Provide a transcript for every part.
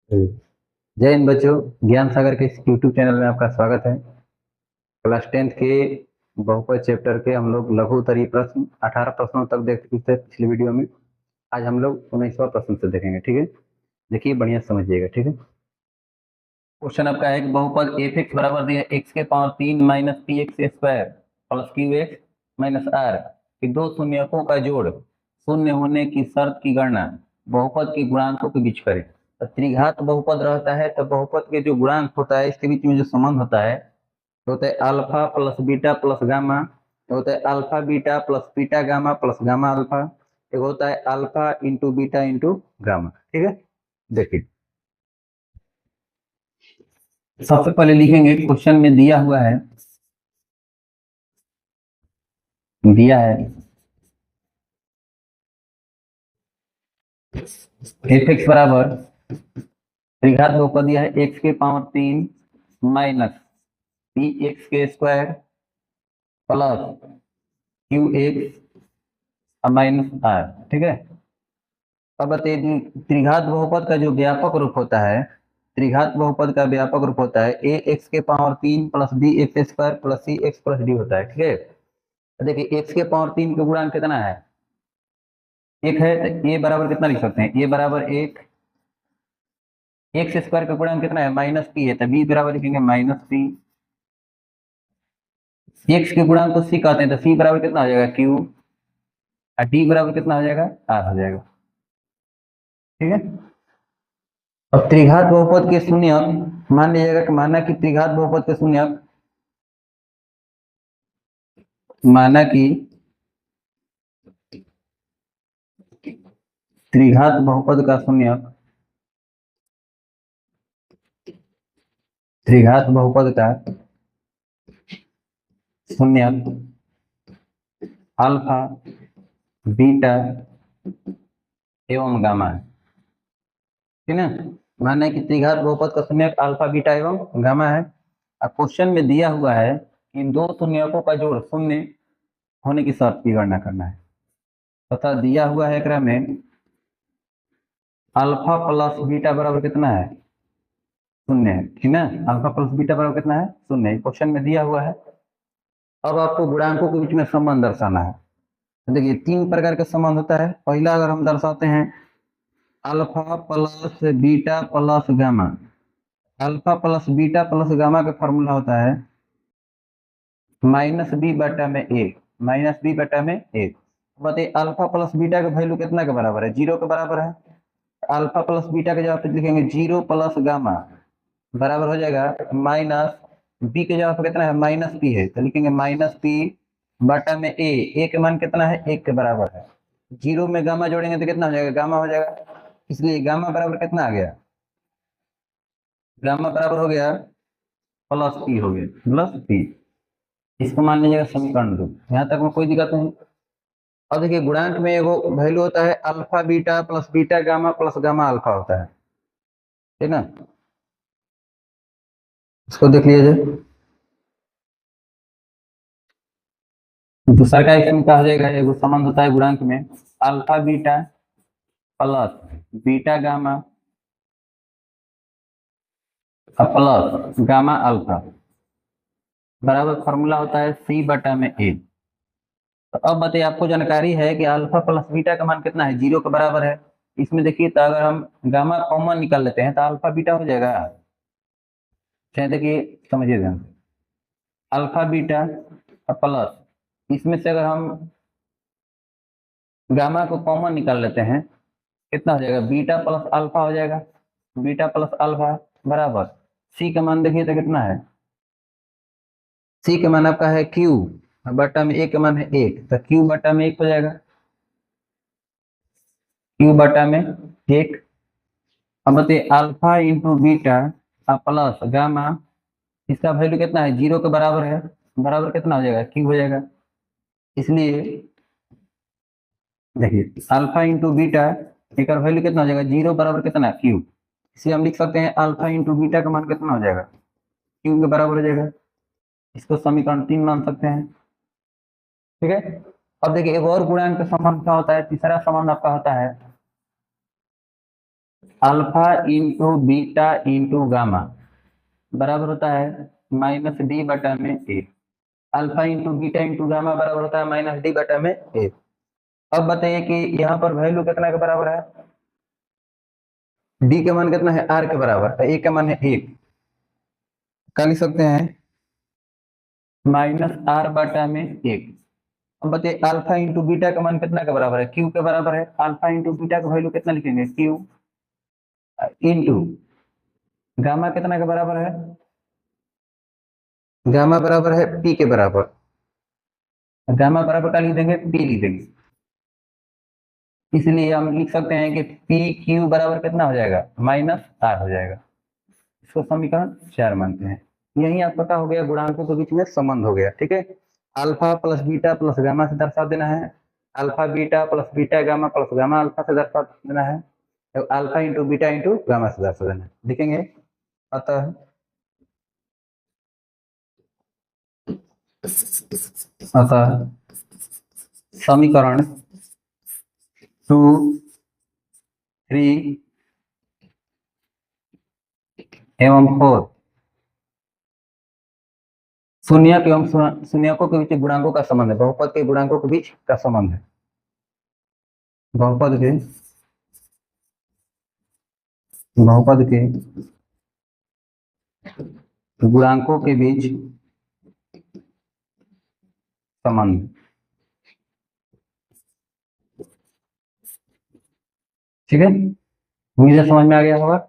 जय हिंद बच्चों। ज्ञान सागर के इस यूट्यूब चैनल में आपका स्वागत है। क्लास 10th के बहुपद चैप्टर के हम लोग लघु उत्तरीय प्रश्न 18 प्रश्नों तक देख चुके थे पिछले वीडियो में। आज हम लोग 19वां प्रश्न से देखेंगे। ठीक है, देखिए बढ़िया समझिएगा। ठीक है, क्वेश्चन आपका है कि बहुपद एफ एक्स बराबर दिया एक्स के power 3 minus p x square plus q x minus r कि दो शून्यकों का जोड़ शून्य होने की शर्त की गणना बहुपद के गुणांकों के बीच करें। तो त्रिघात बहुपद रहता है तो बहुपद के जो गुणांक होता है इसके बीच में जो संबंध होता है तो होता है alpha plus beta plus gamma, तो होता है alpha beta plus beta gamma plus gamma alpha, एक होता है alpha into beta into gamma. ठीक है, देखिए सबसे पहले लिखेंगे क्वेश्चन में दिया है एफ एक्स बराबर त्रिघात बहुपद दिया है एक्स के पावर 3 माइनस पी एक्स के square plus q x minus r. ठीक है, अब बताइए त्रिघात बहुपद का जो व्यापक रूप होता है, त्रिघात बहुपद का व्यापक रूप होता है ए एक्स के power 3 plus b x square plus c x plus d होता है। ठीक है, तो देखिए एक्स के पावर 3 का गुणांक कितना है, एक है, तो ए बराबर कितना लिख सकते हैं, ए बराबर एक, एक्स स्क्वायर का गुणांक कितना है माइनस पी है, तो बी बराबर लिखेंगे माइनस पी, एक्स के गुणांक को सी कहते हैं तो सी बराबर कितना हो जाएगा क्यू, और डी बराबर कितना हो जाएगा आर हो जाएगा। ठीक है, अब त्रिघात बहुपद के शून्यक मान लीजिएगा कि माना कि त्रिघात बहुपद का शून्यक त्रिघात बहुपद का शून्यक अल्फा बीटा एवं गामा है। ठीक है, माने कि त्रिघात बहुपद का शून्यक अल्फा बीटा एवं गामा है। अब क्वेश्चन में दिया हुआ है कि इन दो शून्यकों का जोड़ शून्य होने की शर्त की गणना करना है तथा दिया हुआ है क्रम में अल्फा प्लस बीटा बराबर कितना है शून्य है। ठीक है, अल्फा प्लस बीटा बराबर कितना है शून्य, क्वेश्चन में दिया हुआ है। अब आपको गुणांकों के बीच में संबंध दर्शाना है। तो देखिए तीन प्रकार का संबंध होता है। पहला अगर हम दर्शाते हैं alpha plus beta plus gamma, alpha plus beta plus gamma का फॉर्मूला होता है माइनस बी बटा में एक, माइनस बी बटा में एक। बताइए अल्फा प्लस बीटा का वैल्यू कितना के बराबर है, जीरो के बराबर है। अल्फा प्लस बीटा के जगह पे लिखेंगे जीरो प्लस गामा बराबर हो जाएगा माइनस बी के जगह पे कितना है माइनस पी है, तो लिखेंगे माइनस पी बटा में ए के मान कितना है एक के बराबर है। जीरो में गामा जोड़ेंगे तो कितना हो जाएगा गामा हो जाएगा, इसलिए गामा बराबर कितना आ गया, गामा बराबर हो गया प्लस पी हो गया, प्लस पी। इसको मान लीजिएगा समीकरण 2, यहाँ तक में कोई दिक्कत नहीं। अब देखिए गुणांक में एगो वैल्यू होता है alpha beta plus beta gamma plus gamma alpha होता है। ठीक ना, इसको देख लीजिए। दूसरा का इसमें कहा जाएगा एगो संबंध होता है गुणांक में alpha beta plus beta gamma plus gamma alpha बराबर फॉर्मूला होता है सी बटा में ए। तो अब बताइए आपको जानकारी है कि अल्फा प्लस बीटा का मान कितना है जीरो के बराबर है। इसमें देखिए तो अगर हम गामा कॉमन निकाल लेते हैं तो अल्फा बीटा हो जाएगा। चाहे देखिए समझिए ध्यान से, अल्फा बीटा प्लस इसमें से अगर हम गामा को कॉमन निकाल लेते हैं कितना हो जाएगा बीटा प्लस अल्फा हो जाएगा, बीटा प्लस अल्फा बराबर सी का मान देखिए तो कितना है, सी का मान आपका है क्यू बटा में ए का मान है एक, तो क्यू बटा में एक हो जाएगा, क्यू बटा में एक। अब बताइए alpha into beta plus gamma, इसका वैल्यू कितना है जीरो के बराबर है, बराबर कितना हो जाएगा क्यू हो जाएगा। इसलिए देखिए अल्फा इंटू बीटा एक वैल्यू कितना हो जाएगा जीरो बराबर कितना क्यू, इसलिए हम लिख सकते हैं अल्फा इंटू बीटा का मान कितना हो जाएगा क्यू के बराबर हो जाएगा। इसको समीकरण 3 मान सकते हैं। ठीक है, अब देखिए एक और गुणांक का संबंध क्या होता है, तीसरा संबंध आपका होता है alpha into beta into gamma बराबर होता है माइनस डी बटा में a. Alpha into beta into gamma बराबर होता है माइनस डी बटा में ए। अब बताइए कि यहाँ पर वैल्यू कितना के बराबर है, डी का मान कितना है आर के बराबर, तो ए का मान है 1, क्या लिख सकते हैं माइनस आर बटा में 1। अब बताइए अल्फा इंटू बीटा का मान कितना के बराबर है, क्यू के बराबर है। अल्फा इंटू बीटा का वैल्यू कितना लिखेंगे क्यू इंटू गामा कितना के बराबर है, गामा बराबर है पी के बराबर। गामा बराबर का लिख देंगे पी लिख देंगे, इसलिए हम लिख सकते हैं कि पी क्यू बराबर कितना हो जाएगा माइनस आर हो जाएगा। इसको समीकरण 4 मानते हैं। यही आपका क्या हो गया, गुणांकों के बीच में संबंध हो गया। ठीक है, alpha plus beta plus gamma से दर्शा देना है, alpha beta plus beta gamma plus gamma alpha से दर्शा देना है, तो alpha into beta into gamma से दर्शा देना है। देखेंगे अतः समीकरण 2, 3 एवं 4 शून्यक एवं शून्यकों के बीच गुणांकों का संबंध है, बहुपद के गुणांकों के बीच का संबंध है, बहुपद के गुणांकों के बीच संबंध। ठीक है, मुझे समझ में आ गया होगा,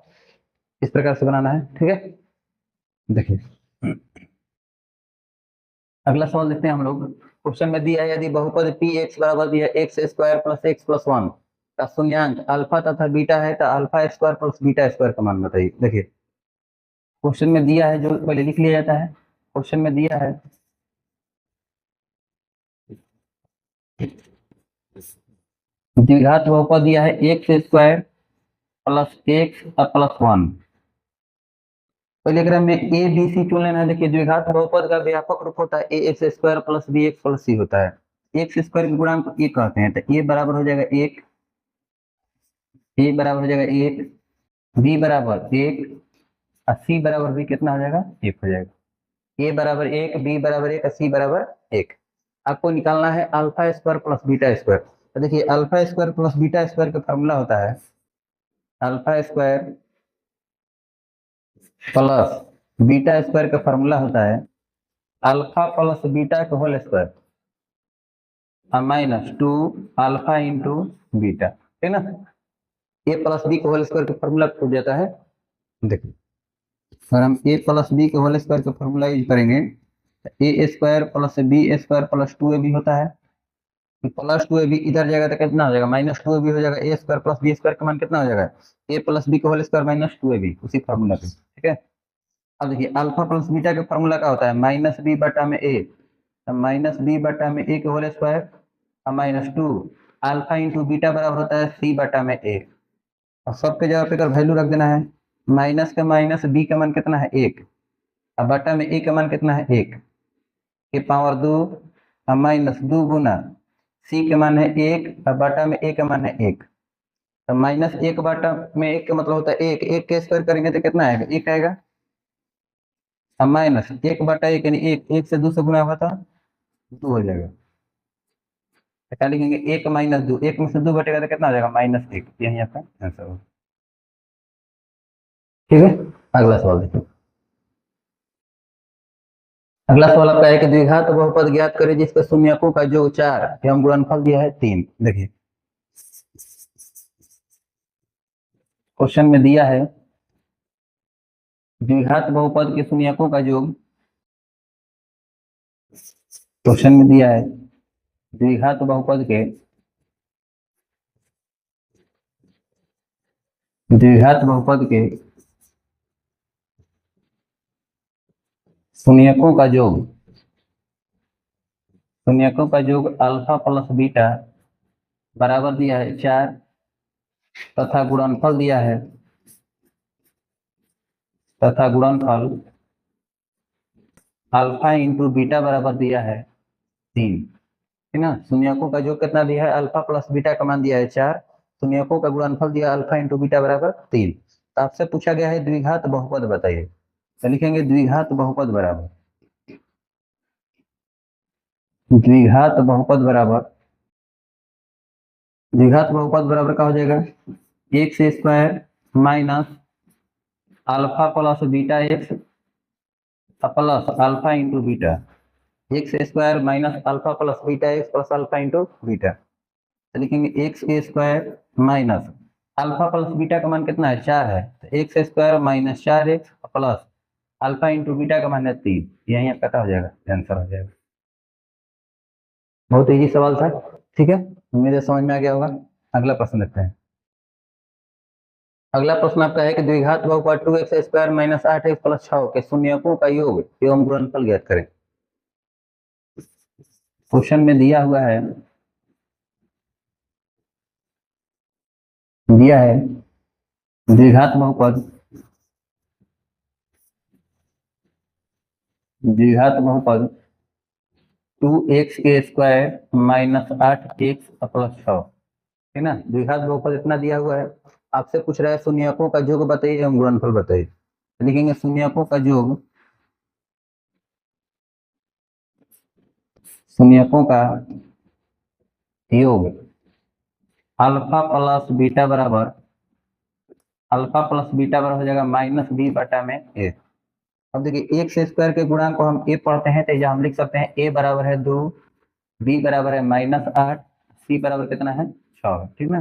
इस प्रकार से बनाना है। ठीक है, देखिए अगला सवाल देखते हैं हम लोग। क्वेश्चन में दिया है यदि बहुपद पी एक्स बराबर दिया x square plus x plus 1 का शून्यांक अल्फा तथा बीटा है तो alpha square plus beta square का मान बताइए। देखिए क्वेश्चन में दिया है, जो पहले लिख लिया जाता है। क्वेश्चन में दिया है द्विघात बहुपद दिया है x square plus x plus 1। पहले क्रम में ए बी सी चुन लेना है। देखिए द्विघात बहुपद का व्यापक रूप होता है a x square plus b x plus c होता है। एक्स स्क्वायर के गुणांक एक कहते हैं, तो ए बराबर हो जाएगा 1, ए बराबर हो जाएगा 1, बी बराबर 1 और सी बराबर भी कितना हो जाएगा 1 हो जाएगा। ए बराबर 1, बी बराबर 1 और सी बराबर 1। आपको निकालना है alpha square plus beta square. तो देखिए alpha square plus beta square का फॉर्मूला होता है alpha square plus beta square का फॉर्मूला होता है अल्फा प्लस बीटा का whole square minus 2 alpha into beta. ठीक ना, ए प्लस बी का होल स्क्वायर का फॉर्मूला टूट जाता है। देखिए अगर हम ए प्लस बी के होल स्क्वायर का फॉर्मूला यूज करेंगे तो a square plus b square plus 2 a b होता है। प्लस 2 ए बी इधर जाएगा तो कितना हो जाएगा माइनस 2 ए बी हो जाएगा। A square plus b square का मान कितना हो जाएगा ए प्लस बी का whole square minus 2 a b, उसी फॉर्मूला पे। ठीक है, अब देखिए अल्फा प्लस बीटा का फॉर्मूला क्या होता है माइनस बी बटा में ए, माइनस बी बटा में ए के होल स्क्वायर और माइनस 2 अल्फा इंटू बीटा बराबर होता है सी बटा में ए। और सबके जगह पे अगर वैल्यू रख देना है, माइनस का माइनस बी का मान कितना है 1 और बटा में ए का मान कितना है 1 के पावर 2 और माइनस 2 गुना सी का मान है 1 और बटा में ए का मान है 1। तो माइनस 1 बटा में 1 का मतलब होता है 1, 1 के स्क्वायर करेंगे तो कितना आएगा 1 आएगा। और माइनस 1 बटा 1 यानी 1, 1 से 2 से गुना हुआ था 2 हो जाएगा। तो क्या लिखेंगे 1 माइनस 2, 1 में से 2 घटेगा तो कितना आ जाएगा -1। यही आपका आंसर होगा। ठीक है, अगला सवाल देखिए। अगला सवाल आपका है कि द्विघात बहुपद ज्ञात करें जिसके शून्यकों का योग 4 एवं गुणनफल दिया है 3। देखिए क्वेश्चन में दिया है द्विघात बहुपद के शून्यकों का योग। क्वेश्चन में दिया है द्विघात बहुपद के शून्यकों का योग, शून्यकों का योग अल्फा प्लस बीटा बराबर दिया है 4 तथा गुणनफल दिया है अल्फा इंटू बीटा बराबर दिया है 3। ठीक ना, शून्यकों का योग कितना दिया है अल्फा प्लस बीटा का मान दिया है 4 शून्यकों का गुणनफल दिया अल्फा इंटू बीटा बराबर 3। तो आपसे पूछा गया है द्विघात बहुपद बताइए, तो लिखेंगे द्विघात बहुपद बराबर, द्विघात बहुपद बराबर, द्विघात बहुपद बराबर क्या हो जाएगा, x square minus alpha plus beta x plus alpha into beta, x square minus alpha plus beta x plus alpha into beta. तो लिखेंगे x square minus alpha plus beta का मान कितना है 4 है, तो x square minus 4x plus alpha into beta का मान है 3, यही आपका क्या हो जाएगा, आंसर हो जाएगा। बहुत इजी सवाल था, ठीक है, उम्मीद है समझ में आ गया होगा। अगला प्रश्न देखते हैं। अगला प्रश्न आपका है कि द्विघात बहुपद 2x square minus 8x plus 6 के शून्यकों का योग एवं गुणनफल ज्ञात करें। क्वेश्चन में दिया हुआ है, दिया है द्विघात बहुपद, द्विघात बहुपद 2x के स्क्वायर माइनस 8x प्लस 6, है ना। द्विघात बहुपद इतना दिया हुआ है, आपसे पूछ रहा है शून्यकों का योग बताइए एवं गुणनफल बताइए। तो लिखेंगे शून्यकों का योग, शून्यकों का योग अल्फा प्लस बीटा बराबर, अल्फा प्लस बीटा बराबर हो जाएगा माइनस बी बटा में ए। अब देखिए एक्स स्क्वायर के गुणांक को हम ए पढ़ते हैं, तो यहाँ हम लिख सकते हैं ए बराबर है 2, बी बराबर है -8, सी बराबर कितना है 6, ठीक ना।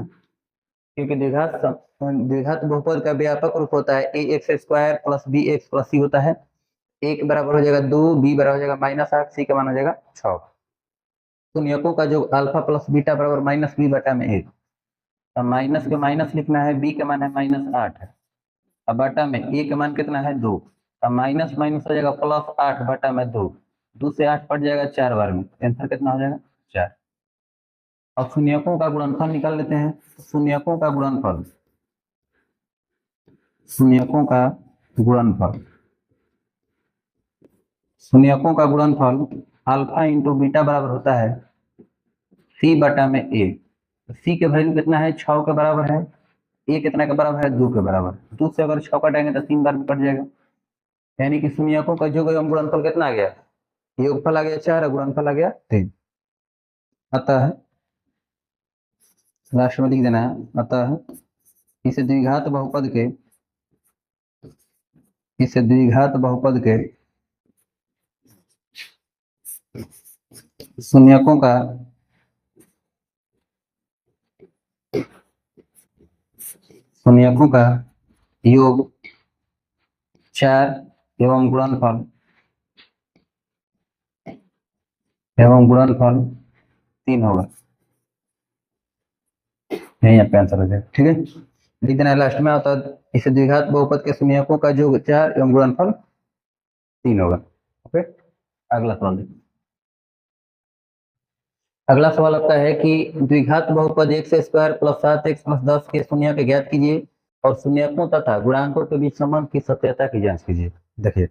क्योंकि द्विघात बहुपद का व्यापक रूप होता है a x square plus b x plus c होता है। ए के बराबर हो जाएगा 2, बी बराबर हो जाएगा -8, सी का मान हो जाएगा 6। शून्यकों का जो अल्फा प्लस बीटा बराबर माइनस बी बटा में ए, अब माइनस के माइनस लिखना है, बी का मान है -8 है, अब बटा में ए का मान कितना है 2, अब माइनस माइनस हो जाएगा +8 बटा में 2, 2 से 8 कट जाएगा 4 बार में, आंसर कितना हो जाएगा 4। अब शून्यकों का गुणनफल निकाल लेते हैं। शून्यकों का गुणनफल, शून्यकों का गुणनफल, शून्यकों का गुणनफल अल्फा इंटू बीटा बराबर होता है सी बटा में ए। सी के वैल्यू कितना है 6 के बराबर है, ए कितना के बराबर है 2 के बराबर, 2 से अगर 6 कटेंगे तो 3 बार में कट जाएगा, यानी कि शून्यकों का योग एवं गुणनफल कितना आ गया, योगफल आ गया 4 और गुणनफल आ गया 3। अतः लास्ट में लिख देना है, अतः इसे द्विघात बहुपद के, इसे द्विघात बहुपद के शून्यकों का योग 4 एवं गुणनफल 3 होगा, यही आपका आंसर हो जाएगा, ठीक है। लिख देना है लास्ट में, आता इसे द्विघात बहुपद के शून्यकों का योग 4 एवं गुणनफल 3 होगा। ओके, अगला सवाल देखिए। अगला सवाल आपका है कि द्विघात बहुपद x square plus 7x plus 10 के शून्यक ज्ञात कीजिए और शून्यकों तथा गुणांकों के बीच संबंध की सत्यता की जांच कीजिए। देखिए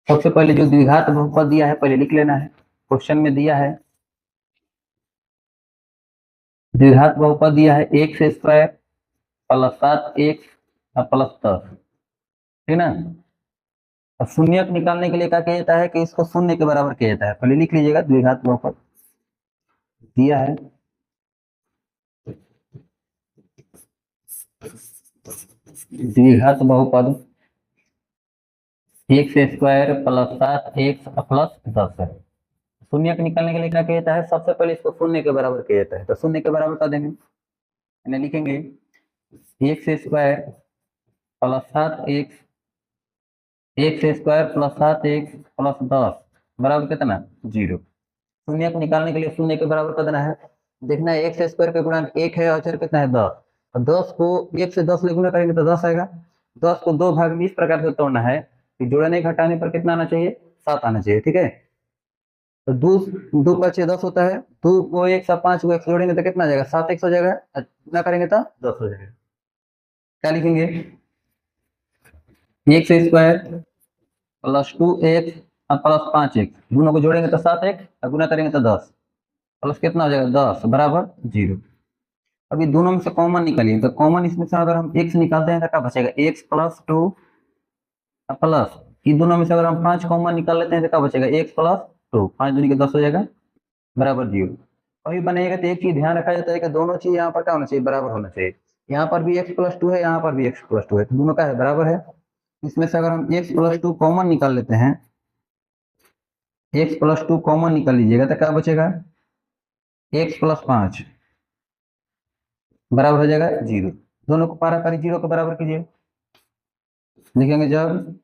सबसे पहले जो द्विघात बहुपद दिया है पहले लिख लेना है, क्वेश्चन में दिया है द्विघात बहुपद दिया है x square plus 7x plus 10, ठीक ना। अब शून्यक निकालने के लिए क्या किया जाता है कि इसको शून्य के बराबर किया जाता है, पहले लिख लीजिएगा द्विघात बहुपद दिया है द्विघात बहुपद x square plus 7x plus 10 है। शून्यक निकालने के लिए क्या किया जाता है, सबसे पहले इसको शून्य के बराबर किया जाता है, तो शून्य के बराबर कर देंगे, यानी लिखेंगे x square plus 7x, x square plus 7x plus 10 बराबर कितना 0। शून्य को निकालने के लिए शून्य के बराबर कर देना है, देखना है एक्स स्क्वायर का गुणांक 1 है और अचर कितना है 10, और 10 को 1 से 10 ले गुणा करेंगे तो 10 आएगा। 10 को 2 भाग में इस प्रकार से तोड़ना है कि जोड़ने घटाने पर कितना आना चाहिए 7 आना चाहिए, ठीक है। तो 2 का 6 10 होता है, 2 को 1 से 5 को 1 जोड़ेंगे तो कितना आ जाएगा 7x हो जाएगा, गुणा करेंगे तो 10 हो जाएगा। क्या लिखेंगे x square plus 2x plus 5x, दोनों को जोड़ेंगे तो 7x और गुना करेंगे तो 10, प्लस कितना हो जाएगा 10 बराबर 0। अभी दोनों में से कॉमन निकालिए, तो कॉमन इसमें से अगर हम x निकालते हैं तो क्या बचेगा, x प्लस 2 प्लस, इन दोनों में से अगर हम 5 कॉमन निकाल लेते हैं तो क्या बचेगा, x प्लस 2, 5 दूनी के 10 हो जाएगा बराबर 0। कभी बनेगा तो एक चीज ध्यान रखा जाता है कि दोनों चीज यहाँ पर क्या होना चाहिए, बराबर होना चाहिए। यहाँ पर भी x+2 है, यहाँ पर भी x+2 है, तो दोनों का है बराबर है। इसमें से अगर हम x+2 कॉमन निकाल लेते हैं, x+2 कॉमन निकाल लीजिएगा तो क्या बचेगा, x+5 बराबर हो जाएगा 0। दोनों को पारापारी 0 के बराबर कीजिए, लिखेंगे जब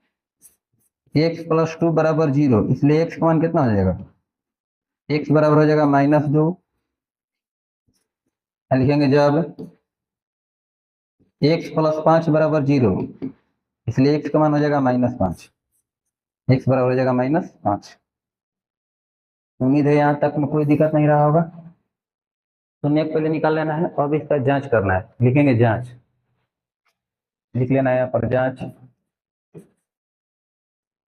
x+2 बराबर 0, इसलिए x का मान कितना हो जाएगा, x बराबर हो जाएगा -2। लिखेंगे जब x+5 बराबर 0, इसलिए x का मान हो जाएगा -5, x बराबर हो जाएगा -5। उम्मीद है यहाँ तक में कोई दिक्कत नहीं रहा होगा। शून्य को पहले निकाल लेना है और अब इसका जांच करना है, लिखेंगे जांच, लिख लेना है यहाँ पर जांच।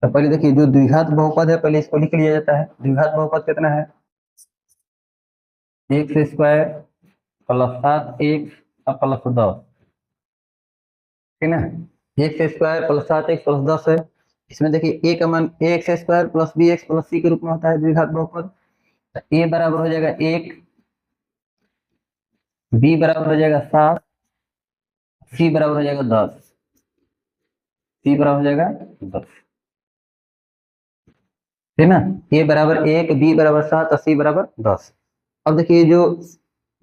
तो पहले देखिए जो द्विघात बहुपद है पहले इसको लिख लिया जाता है। द्विघात बहुपद कितना है, x² प्लस 7x प्लस 10, ठीक है ना। x² प्लस 7x प्लस 10 है। इसमें देखिए a का मान ax² plus bx plus c के रूप में होता है द्विघात बहुपद। तो a बराबर हो जाएगा 1, b बराबर हो जाएगा 7, c बराबर हो जाएगा 10, c बराबर हो जाएगा 10, ठीक ना। a बराबर 1, b बराबर 7 और c बराबर 10। अब देखिए जो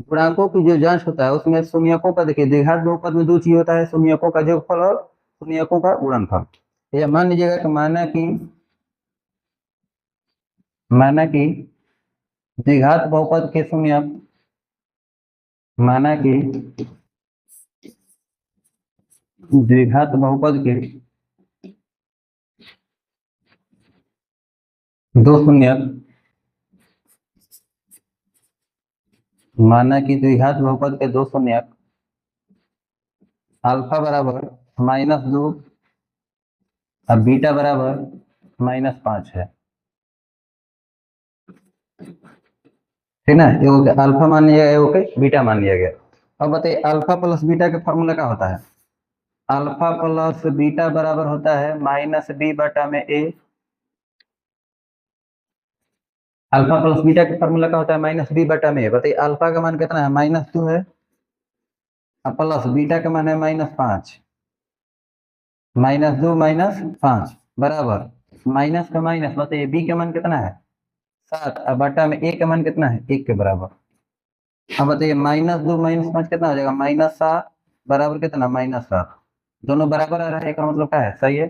गुणांकों की जो जांच होता है उसमें शून्यकों का, देखिए द्विघात बहुपद में दो चीज होता है, शून्यकों का जोगफल और शून्यकों का गुणनफल। ये मान लीजिएगा कि माना कि द्विघात बहुपद के शून्यक, माना कि द्विघात बहुपद के दो शून्यक, माना कि द्विघात बहुपद के दो शून्यक अल्फा बराबर -2 और बीटा बराबर -5 है, ठीक ना। ये अल्फा मान लिया गया, ओके, बीटा मान लिया गया। अब बताइए अल्फा प्लस बीटा का फॉर्मूला क्या होता है, अल्फा प्लस बीटा बराबर होता है -b/a। अल्फा प्लस बीटा का फॉर्मूला क्या होता है, -b/a। बताइए अल्फा का मान कितना है, -2 है, प्लस बीटा का मान है -5, -2 -5 बराबर माइनस का माइनस, बताइए बी का मान कितना है 7, अब बटा में ए का मान कितना है 1 के बराबर। अब बताइए -2 -5 कितना हो जाएगा, -7 बराबर कितना, -7। दोनों बराबर आ रहा है, इसका मतलब क्या है, सही है।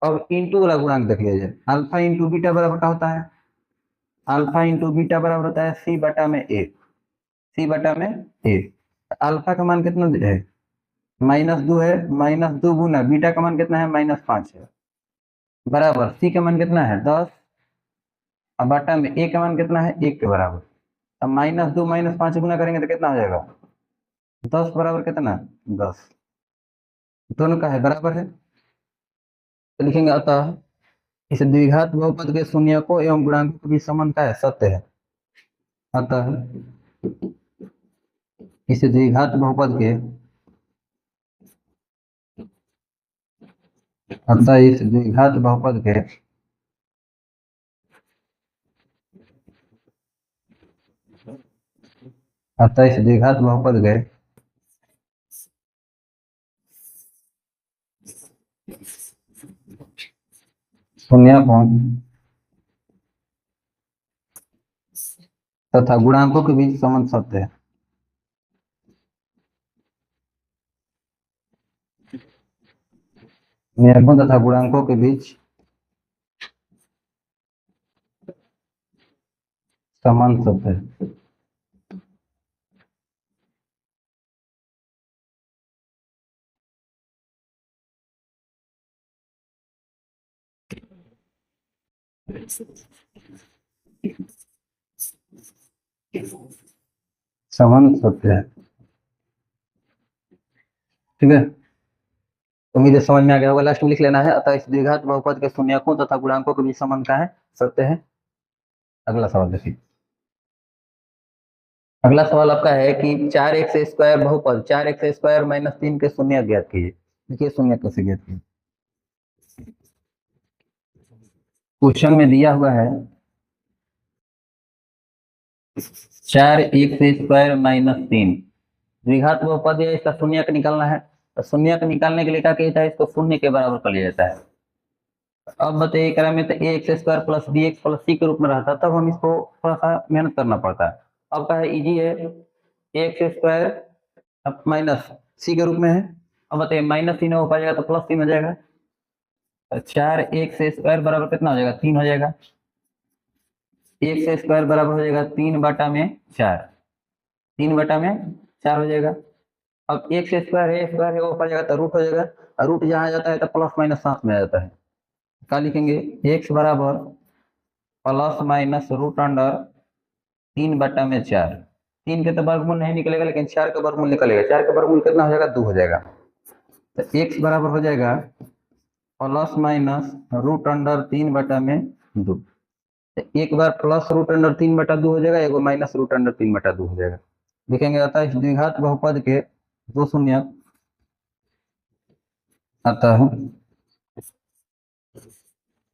अब इंटू वाला गुणांक देख लीजिए, अल्फा इंटू बीटा बराबर क्या होता है, अल्फा इंटू बीटा बराबर होता है c/a। अल्फा का मान कितना है, -2 है, -2 गुना बीटा का मान कितना है, -5 है, बराबर सी का मान कितना है 10, अब बटा में ए का मान कितना है 1 के बराबर। अब -2 -5 गुना करेंगे तो कितना हो जाएगा, 10 बराबर कितना 10, दोनों का है बराबर है। तो लिखेंगे अतः इस द्विघात बहुपद के शून्यकों एवं गुणांकों के बीच संबंध का है, सत्य है। अतः इस द्विघात बहुपद के, अतः इस द्विघात बहुपद के अतः इस द्विघात बहुपद के शून्यकों तथा गुणांकों के बीच संबंध सत्य है। शून्यकों तथा गुणांकों के बीच संबंध सत्य है। संबंध सत्य है, ठीक है। उम्मीद है समझ में आ गया होगा। लास्ट में लिख लेना है, अतः इस द्विघात बहुपद के शून्यकों तथा गुणांकों के बीच संबंध का है, सत्य है। अगला सवाल देखिए, अगला सवाल आपका है कि 4x² बहुपद 4x² - 3 के शून्य ज्ञात कीजिए। देखिए शून्य कैसे ज्ञात कीजिए। क्वेश्चन में दिया हुआ है 4x² - 3 द्विघात बहुपद है, इसका शून्यक निकालना है। तो शून्यक निकालने के लिए क्या किया जाता है, इसको शून्य के बराबर कर लिया जाता है। अब बताइए करा में तो ax² + bx + c के रूप में रहता, तब हम इसको थोड़ा सा मेहनत करना पड़ता है। अब का है इजी है, ax² माइनस c के रूप में है। अब बताइए -3 हो जाएगा तो +3 हो जाएगा। 4x² बराबर कितना हो जाएगा, 3 हो जाएगा। x² बराबर हो जाएगा 3/4, 3/4 हो जाएगा। अब x² है, स्क्वायर है, वो ऊपर जाएगा तो रूट हो जाएगा, और रूट जहाँ जाता है तो प्लस माइनस साथ में आ जाता है। क्या लिखेंगे, x बराबर ±√3/4। 3 के तो वर्गमूल नहीं निकलेगा, लेकिन 4 का वर्गमूल निकलेगा। 4 का वर्गमूल कितना हो जाएगा, 2 हो जाएगा। तो x बराबर हो जाएगा ±√3/2। एक बार +√3/2 हो जाएगा, एक बार -√3/2 हो जाएगा। लिखेंगे अतः इस द्विघात बहुपद के दो शून्य, अतः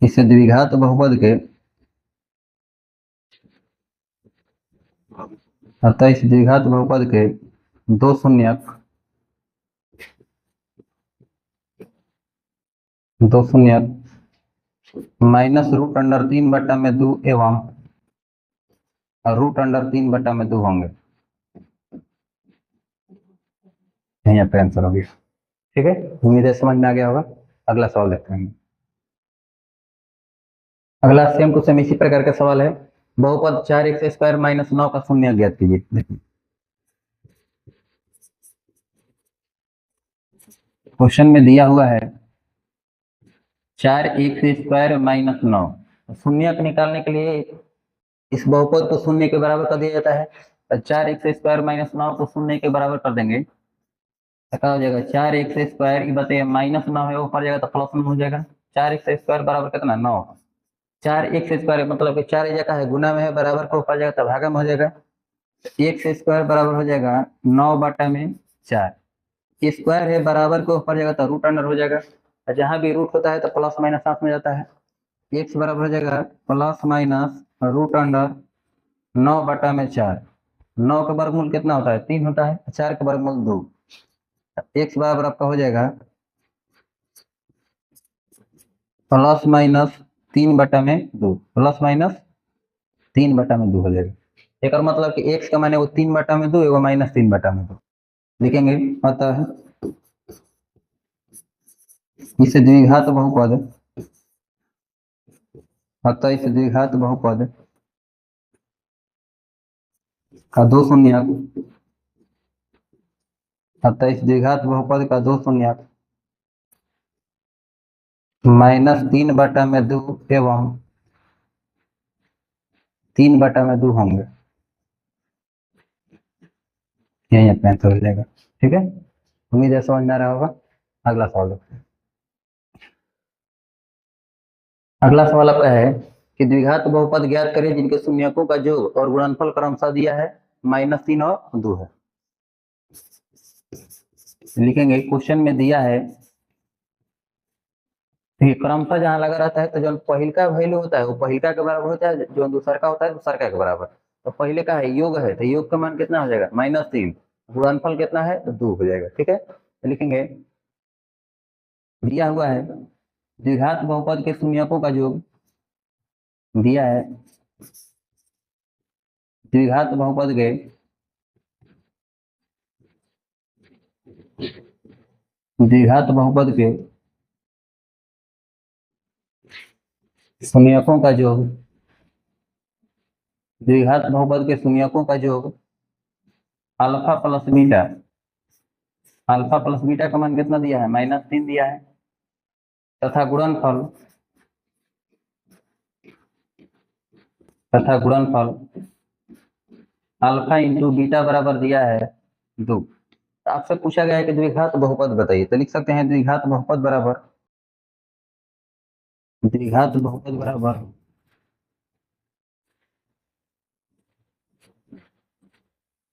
इस द्विघात बहुपद के इस द्विघात बहुपद के दो शून्यक -√3/2 एवं √3/2 होंगे। यही आपका आंसर होगी। ठीक है, उम्मीद है समझ में आ गया होगा। अगला सवाल देखते हैं। अगला सेम टू सेम इसी प्रकार का सवाल है, बहुपद 4x² - 9 का शून्य ज्ञात कीजिए। देखिए क्वेश्चन में दिया हुआ है 4x² - 9, शून्य को निकालने के लिए इस बहुपद को शून्य के बराबर कर दिया जाता है। तो 4x² - 9 को शून्य के बराबर कर देंगे तो क्या हो जाएगा, 4x², ये बताइए -9 है, ऊपर जाएगा तो प्लस में हो जाएगा। 4x² बराबर कितना, 9। 4x² मतलब कि 4 जगह है, गुना में है, बराबर को ऊपर जाएगा तो भागा में हो जाएगा। x² बराबर हो जाएगा 9/4। स्क्वायर है, बराबर को ऊपर जाएगा तो रूट अंडर हो जाएगा, जहां भी रूट होता है तो प्लस माइनस साथ में जाता है। x बराबर हो जाएगा ±√अंडर 9/4। 9 का वर्गमूल कितना होता है, 3 होता है, 4 का वर्गमूल 2। x बराबर आपका हो जाएगा ±3/2, +-3/2 हो जाएगा। एक और मतलब कि x का माने वो 3/2 एवं -3/2 लिखेंगे। अतः इस द्विघात बहुपद का दो शून्यक इस द्विघात बहुपद का दो शून्यक -3/2 एवं 3/2 होंगे। यही अपना आंसर हो जाएगा। ठीक है, उम्मीद है समझ में आ रहा होगा। अगला सवाल देखते हैं। अगला सवाल आपका है कि द्विघात बहुपद ज्ञात करें जिनके शून्यकों का योग और गुणनफल क्रमशः दिया है -3 और 2 है। लिखेंगे क्वेश्चन में दिया है, देखिए क्रमशः जहाँ लगा रहता है तो जो पहिलका वैल्यू होता है वो पहिलका के बराबर होता है, जो दूसरका होता है दूसरका के बराबर। तो पहले का है योग है, तो योग का मान कितना हो जाएगा, -3। गुणनफल कितना है, तो 2 हो जाएगा। ठीक है, तो लिखेंगे दिया हुआ है द्विघात बहुपद के शून्यकों का योग दिया है, द्विघात बहुपद के शून्यकों का योग, द्विघात बहुपद के शून्यकों का योग alpha plus beta, alpha plus beta का मान कितना दिया है, -3 दिया है, तथा गुणनफल अल्फा इंटू बीटा बराबर दिया है 2। तो आपसे पूछा गया है कि द्विघात बहुपद बताइए, तो लिख सकते हैं द्विघात बहुपद बराबर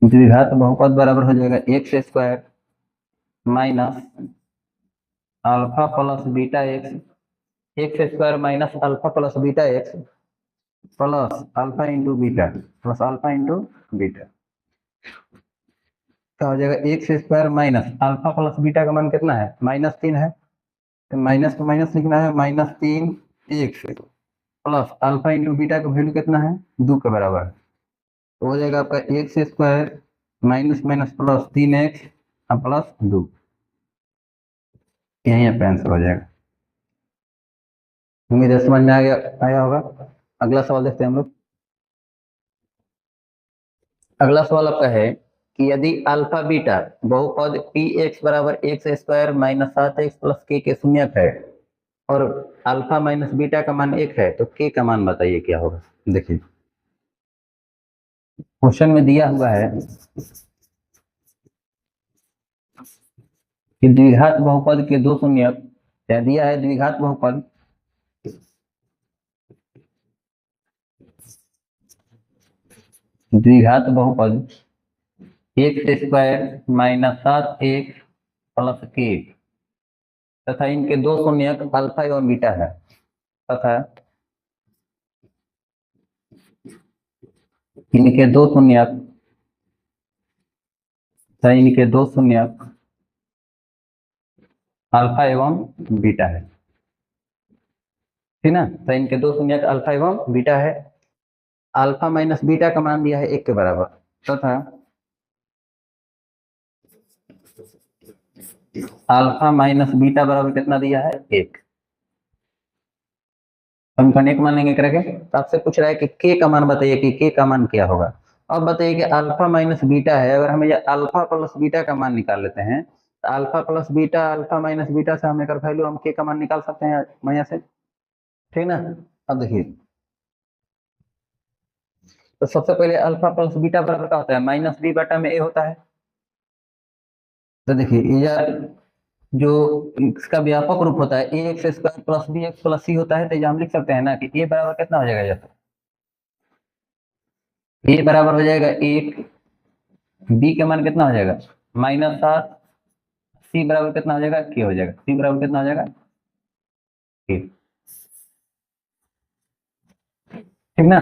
द्विघात बहुपद बराबर हो जाएगा x square minus alpha plus beta x, x square minus alpha plus beta x plus alpha into beta plus alpha into beta. क्या हो जाएगा, x square minus alpha plus beta का मान कितना है, -3 है, तो माइनस को माइनस लिखना है, -3 x plus alpha into beta का वैल्यू कितना है, 2 के बराबर है। तो हो जाएगा आपका x square minus minus plus 3x plus 2, यही यहाँ पे आंसर हो जाएगा। उम्मीद है समझ में आया होगा। अगला सवाल देखते हैं हम लोग। अगला सवाल आपका है कि यदि अल्फा बीटा बहुपद पी एक्स बराबर x square minus 7x plus के शून्यक है और अल्फा माइनस बीटा का मान 1 है, तो के का मान बताइए क्या होगा। देखिए क्वेश्चन में दिया हुआ है कि द्विघात बहुपद के दो शून्यक, क्या दिया है, द्विघात बहुपद x square minus 7x plus के तथा इनके दो शून्यक अल्फा एवं बीटा है, तथा इनके दो शून्यक अल्फा एवं बीटा है, ठीक ना। तो इनके दो शून्यक अल्फा एवं बीटा है। अल्फा माइनस बीटा का मान दिया है 1 के बराबर, तथा अल्फा माइनस बीटा बराबर कितना दिया है, 1। समीकरण 1 मान लेंगे करके। तो आपसे पूछ रहा है कि के का मान बताइए कि के का मान क्या होगा। अब बताइए कि अल्फा माइनस बीटा है, अगर हम ये अल्फा प्लस बीटा का मान निकाल लेते हैं, तो alpha plus beta alpha minus beta से हम अगर वैल्यू हम के का मान निकाल सकते हैं यहाँ से, ठीक ना। अब देखिए, तो सबसे पहले अल्फा प्लस बीटा बराबर क्या होता है, -b/a होता है। तो देखिए ये जो इसका व्यापक रूप होता है a x square plus b x plus c होता है, तो ये हम लिख सकते हैं ना कि ए बराबर कितना हो जाएगा, जैसे ए बराबर हो जाएगा 1, बी का मान कितना हो जाएगा -7, सी बराबर कितना हो जाएगा, के हो जाएगा, सी बराबर कितना हो जाएगा, के, ठीक ना।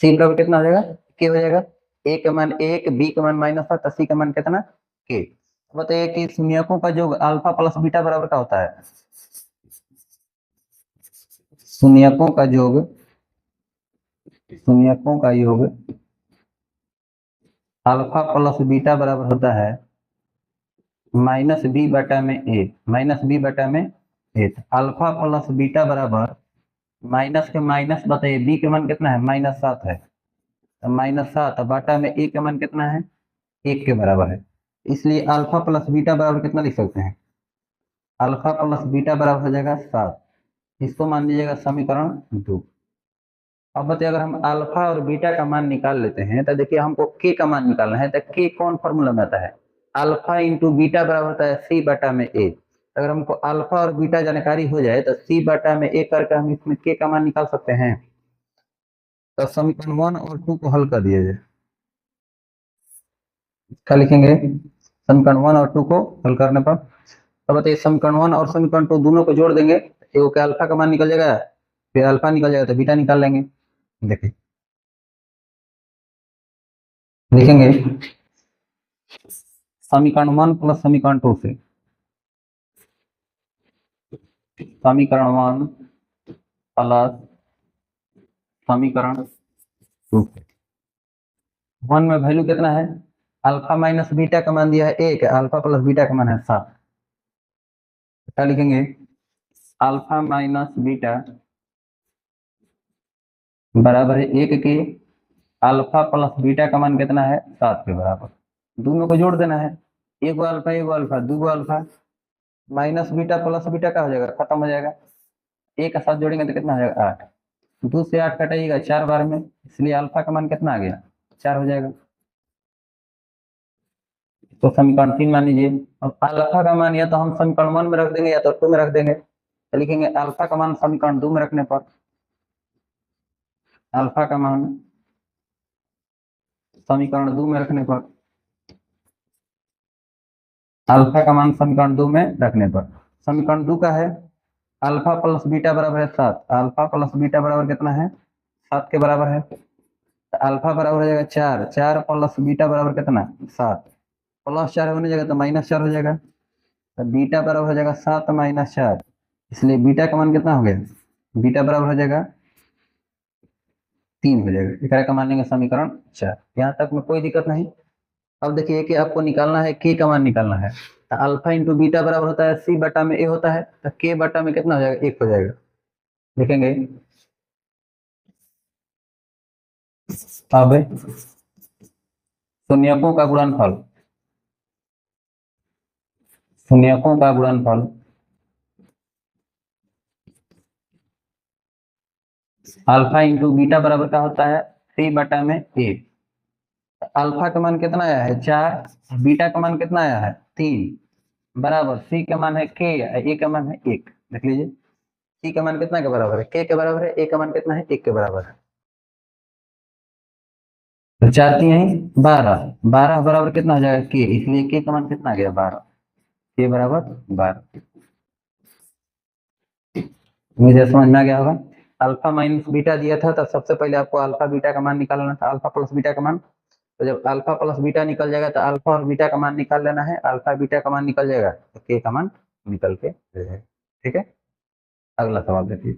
सी बराबर कितना हो जाएगा, के हो जाएगा। ए का मान 1, बी का मान -7, सी का मान कितना, के। बताइए कि शून्यकों का योग अल्फा प्लस बीटा बराबर का होता है, शून्यकों का योग अल्फा प्लस बीटा बराबर होता है -b/a। अल्फा प्लस बीटा बराबर माइनस के माइनस, बताइए बी के मान कितना है, -7 है, तो -7 बाटा में ए के मान कितना है, 1 के बराबर है। इसलिए अल्फा प्लस बीटा बराबर कितना लिख सकते हैं, अल्फा प्लस बीटा बराबर हो जाएगा 7। इसको मान लीजिएगा समीकरण 2। अब बताइए अगर हम अल्फा और बीटा का मान निकाल लेते हैं, तो देखिए हमको के का मान निकालना है, तो के कौन फॉर्मूला में आता है, अल्फा इंटू बीटा बराबर होता है c/a। अगर हमको अल्फा और बीटा जानकारी हो जाए तो c/a करके हम इसमें के का मान निकाल सकते हैं। तो समीकरण 1 और 2 को हल कर दिया जाए, क्या लिखेंगे, समीकरण 1 और 2 को हल करने पर, तो बताइए समीकरण 1 और समीकरण 2 दोनों को जोड़ देंगे, एगो के अल्फा का मान निकल जाएगा, फिर अल्फा निकल जाएगा तो बीटा निकाल लेंगे। देखिए लिखेंगे समीकरण 1 प्लस समीकरण 2 से, समीकरण 1 प्लस समीकरण 2। 1 में वैल्यू कितना है, अल्फा माइनस बीटा का मान दिया है 1, अल्फा प्लस बीटा का मान है 7। क्या लिखेंगे, अल्फा माइनस बीटा बराबर है 1 के, अल्फा प्लस बीटा का मान कितना है, 7 के बराबर। दोनों को जोड़ देना है, एगो अल्फा दूगो alpha, minus beta plus beta का हो जाएगा, खत्म हो जाएगा। एक का साथ जोड़ेंगे तो कितना हो जाएगा, 8। 2 से 8 कटाइएगा 4 बार में, इसलिए अल्फा का मान कितना आ गया, 4 हो जाएगा। तो समीकरण 3 मान लीजिए। अब अल्फा का मान या तो हम समीकरण 1 में रख देंगे या तो 2 में रख देंगे, तो लिखेंगे अल्फा का मान समीकरण 2 में रखने पर, अल्फा का मान समीकरण 2 में रखने पर अल्फा का मान समीकरण 2 में रखने पर, समीकरण 2 का है अल्फा प्लस बीटा बराबर है 7, अल्फा प्लस बीटा बराबर कितना है 7 के बराबर है, तो अल्फा बराबर हो जाएगा 4, 4 प्लस बीटा बराबर कितना 7, प्लस 4 होने जाएगा तो माइनस 4 हो जाएगा, तो बीटा बराबर हो जाएगा 7 माइनस 4, इसलिए बीटा का मान कितना हो गया, बीटा बराबर हो जाएगा 3 हो जाएगा, इकरा का मान लेंगे समीकरण 4। यहाँ तक में कोई दिक्कत नहीं। अब देखिए कि आपको निकालना है के का मान निकालना है, तो अल्फा इंटू बीटा बराबर होता है सी बटा में ए होता है, तो के बटा में कितना हो जाएगा 1 हो जाएगा, लिखेंगे। अब शून्यकों का गुणनफल, शून्यकों का गुणनफल अल्फा इंटू बीटा बराबर का होता है सी बटा में ए। अल्फा का मान कितना आया है 4, बीटा का मान कितना आया है 3, बराबर सी का मान है के, ए का मान है 1। देख लीजिए सी का मान कितना के बराबर है, के के बराबर है, ए का मान कितना है 1 के बराबर है, तो 4 की यही 12, 12 बराबर कितना हो जाएगा के, इसलिए के का मान कितना आ गया 12, के बराबर 12। मुझे समझ में आ गया होगा। अल्फा माइनस बीटा दिया था तो सबसे पहले आपको अल्फा बीटा का मान निकालना था, अल्फा प्लस बीटा का मान, तो जब अल्फा प्लस बीटा निकल जाएगा तो अल्फा और बीटा का मान निकाल लेना है, अल्फा बीटा का मान निकल जाएगा तो के का मान निकल के जाएगा। ठीक है, अगला सवाल देखिए।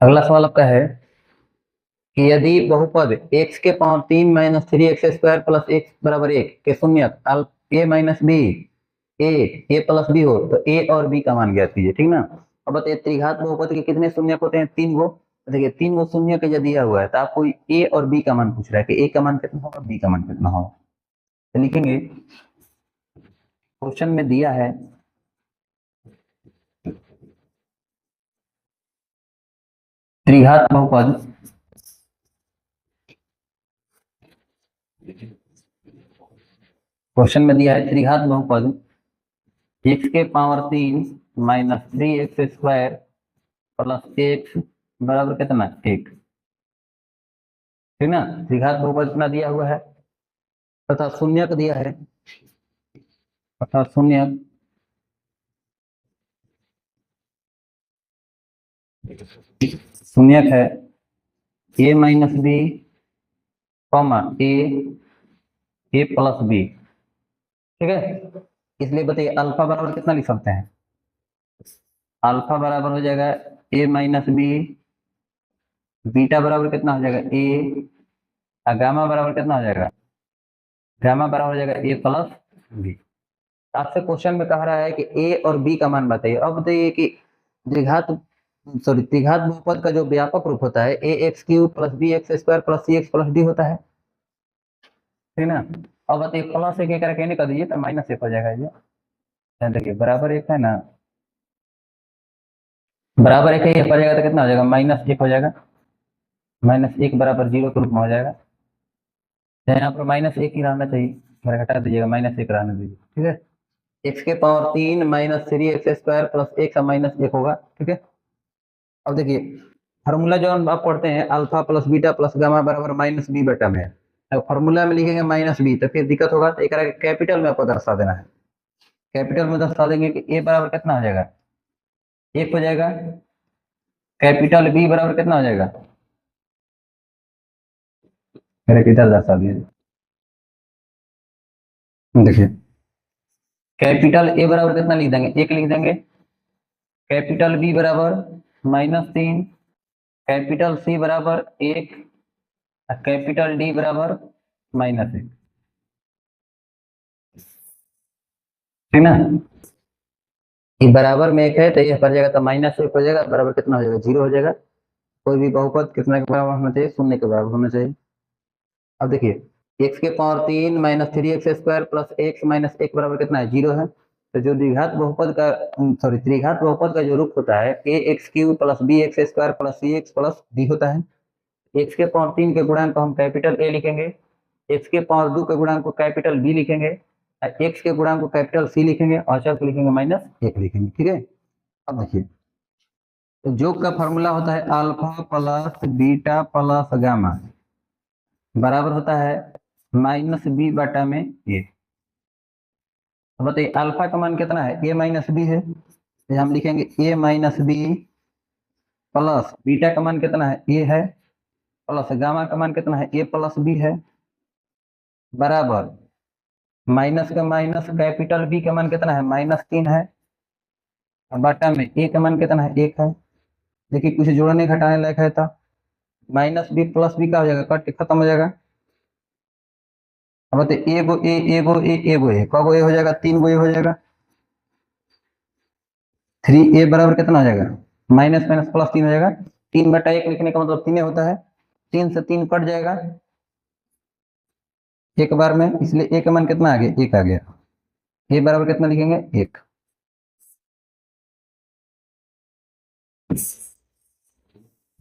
अगला सवाल आपका है कि यदि बहुपद x के power 3 minus 3x square plus x बराबर 1 के शून्यक a minus b a plus b हो तो a और b का मान ज्ञात कीजिए। ठीक ना। अब बताइए त्रिघात बहुपद के कितने शून्यक होते हैं, 3 गो। देखिए 3 गो शून्य का दिया हुआ है तो आपको a और b का मान पूछ रहा है कि a का मान कितना होगा, b का मान कितना होगा। तो लिखेंगे क्वेश्चन में दिया है त्रिघात बहुपद क्वेश्चन में दिया है त्रिघात बहुपद x के power 3 minus 3x square plus x बराबर कितना 1। ठीक ना। त्रिघात बहुपद कितना दिया हुआ है तथा शून्यक दिया है, तथा शून्यक शून्यक है a minus b comma a plus b. ठीक है, इसलिए बताइए अल्फा बराबर कितना लिख सकते हैं, अल्फा बराबर हो जाएगा a माइनस बी, बीटा बराबर कितना हो जाएगा ए, और गामा बराबर कितना हो जाएगा, गामा बराबर हो जाएगा ए प्लस बी। आपसे क्वेश्चन में कह रहा है कि ए और बी का मान बताइए। अब बताइए कि द्विघात त्रिघात बहुपद का जो व्यापक रूप होता है a x cube plus b x square plus c x plus d होता है। ठीक ना। अब बताइए प्लस एक करके नहीं कर दीजिए तो माइनस 1 हो जाएगा ये। देखिए बराबर 1 है ना, बराबर 1 है, पर जाएगा तो कितना हो जाएगा -1 हो जाएगा, -1 बराबर 0 के रूप में हो जाएगा। यहाँ पर -1 ही रहना चाहिए, मेरा घटा दीजिएगा, -1 रहने दीजिए। ठीक है, एक्स के power 3 minus 3x square plus 1 का -1 होगा। ठीक है, अब देखिए फार्मूला जो हम आप पढ़ते हैं alpha plus beta plus gamma बराबर -b बटा में, अब फार्मूला में लिखेंगे -b तो फिर दिक्कत होगा, तो एक कैपिटल में आपको दर्शा देना है। कैपिटल में दर्शा देंगे कि a बराबर कितना हो जाएगा 1 हो जाएगा, कैपिटल B बराबर कितना हो जाएगा, मेरे किधर दर्शा दिए देखिए, कैपिटल A बराबर कितना लिख देंगे 1 लिख देंगे, कैपिटल B बराबर -3, कैपिटल C बराबर 1, कैपिटल D बराबर -1। ठीक ना, ये बराबर में 1 है तो ये पर जाएगा तो -1 हो जाएगा, बराबर कितना हो जाएगा 0 हो जाएगा। कोई भी बहुपद कितने के बराबर होना चाहिए, 0 के बराबर होना चाहिए। अब देखिए x के power 3 minus 3x square plus x minus 1 बराबर कितना है 0 है। तो जो द्विघात बहुपद का त्रिघात बहुपद का जो रूप होता है a x cube plus b x square plus c x plus d होता है। एक्स के पावर 3 के गुणांक को हम कैपिटल ए लिखेंगे, एक्स के पावर 2 के गुणांक को कैपिटल बी लिखेंगे, एक्स के गुणांक को कैपिटल सी लिखेंगे और अचर को लिखेंगे -1 लिखेंगे। ठीक है, अब देखिए तो योग का फॉर्मूला होता है alpha plus beta plus gamma बराबर होता है -b बटा में ए। अब बताइए अल्फा का मान कितना है, ए माइनस बी है, तो हम लिखेंगे ए माइनस बी प्लस बीटा का मान कितना है, ए है, प्लस गामा का मान कितना है, ए प्लस बी है, बराबर माइनस का माइनस कैपिटल बी का मान कितना है, -3 है, और बटा में ए का मान कितना है, 1 है। देखिए कुछ जोड़ने घटाने लायक है, तो माइनस बी प्लस बी का हो जाएगा, कट के खत्म हो जाएगा। अब बताइए एगो ए एगो ए एगो ए, कगो ए हो जाएगा, 3 गो ए हो जाएगा। 3a बराबर कितना हो जाएगा, माइनस माइनस प्लस 3 हो जाएगा। 3/1 लिखने का मतलब 3 होता है, 3 से 3 कट जाएगा एक बार में, इसलिए ए का मान कितना आ गया, 1 आ गया। ए बराबर कितना लिखेंगे, 1।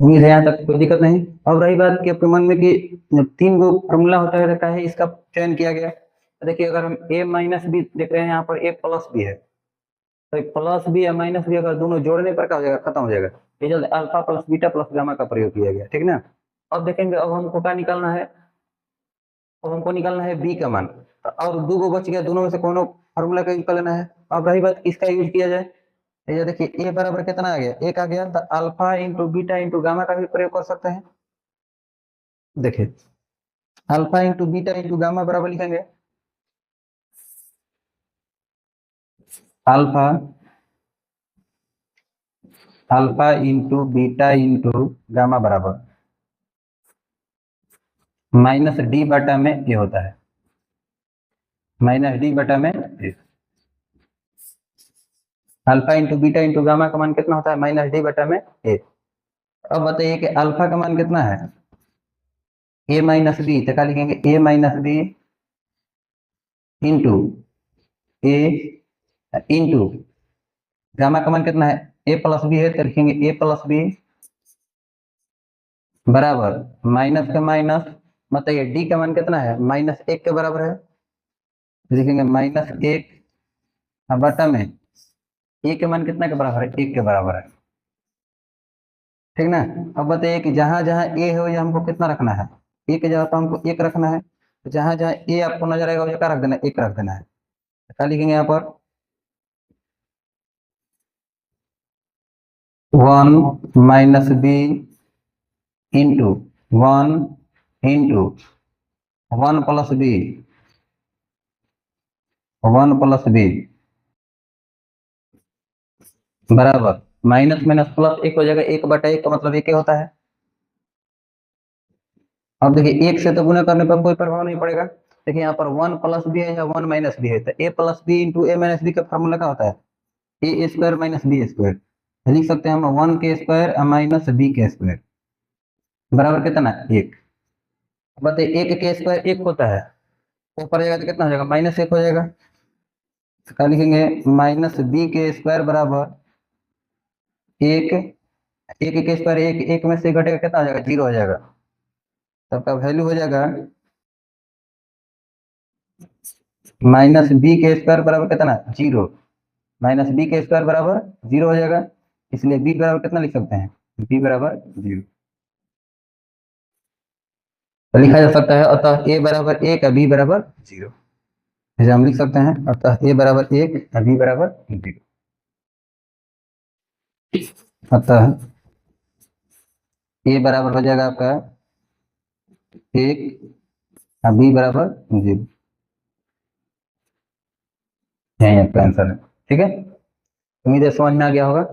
उम्मीद है यहाँ तक कोई दिक्कत नहीं। अब रही बात कि आपके मन में कि 3 गो फॉर्मूला होता है, रहता है, इसका चयन किया गया। तो देखिए अगर हम a माइनस बी देख रहे हैं, यहाँ पर a प्लस बी है, तो प्लस बी या माइनस बी अगर दोनों जोड़ने पर क्या हो जाएगा, खत्म हो जाएगा। ये जल्द alpha plus beta plus gamma का प्रयोग किया गया, ठीक ना। अब देखेंगे, अब हमको क्या निकालना है, अब हमको निकालना है बी का मान। तो और 2 गो बच गया, दोनों में से कोनो फॉर्मूला का यूज कर लेना है। अब रही बात किसका यूज किया जाए, ये देखिए ए बराबर कितना आ गया, 1 आ गया, तो alpha into beta into gamma का भी प्रयोग कर सकते हैं। देखिए alpha into beta into gamma बराबर लिखेंगे alpha alpha into beta into gamma बराबर माइनस डी बटा में ये होता है, माइनस डी बटा में a. Alpha into beta into gamma का मान कितना होता है, माइनस डी बटा में ए। अब बताइए कि अल्फा का मान कितना है, ए माइनस बी, तो क्या लिखेंगे, ए माइनस बी इंटू ए इंटू गामा का मान कितना है, ए प्लस बी है, तो लिखेंगे ए प्लस बी बराबर माइनस का माइनस, बताइए डी का मान कितना है, -1 के बराबर है, तो लिखेंगे -1 बटा में ए के मान कितना के बराबर है, 1 के बराबर है, ठीक ना। अब बताइए कि जहां जहां ए हो ये हमको कितना रखना है, ए की जगह पर हमको 1 रखना है, तो जहां जहां ए आपको नजर आएगा वो क्या रख देना है, 1 रख देना है। तो क्या लिखेंगे यहाँ पर, 1 minus b into 1 into 1 plus b 1 plus b बराबर माइनस माइनस प्लस 1 हो जाएगा, 1/1 का मतलब 1 होता है। अब देखिए 1 से तो गुना करने पर कोई प्रभाव नहीं पड़ेगा। देखिए यहाँ पर 1 प्लस बी है या 1 माइनस बी है, तो ए प्लस बी इंटू ए माइनस बी का फॉर्मूला क्या होता है, ए स्क्वायर माइनस बी स्क्वायर। लिख सकते हैं हम 1 के स्क्वायर माइनस बी के स्क्वायर बराबर कितना, 1। बताइए 1 के स्क्वायर 1 होता है, ऊपर जाएगा तो कितना हो जाएगा, -1 हो जाएगा। तो क्या लिखेंगे, माइनस बी के स्क्वायर बराबर 1, 1 के स्क्वायर 1, 1 में से घटेगा कितना हो जाएगा, 0 हो जाएगा। सबका वैल्यू हो जाएगा माइनस बी के स्क्वायर बराबर कितना, 0। माइनस बी के स्क्वायर बराबर 0 हो जाएगा, इसलिए बी बराबर कितना लिख सकते हैं, बी बराबर 0। तो लिखा जा सकता है अतः ए बराबर 1 बी बराबर 0। जैसे हम लिख सकते हैं अतः ए बराबर 1 बी बराबर 0। अतः ए बराबर हो जाएगा आपका 1 बी बराबर 0, यही आपका आंसर है, ठीक है। उम्मीद है समझ में आ गया होगा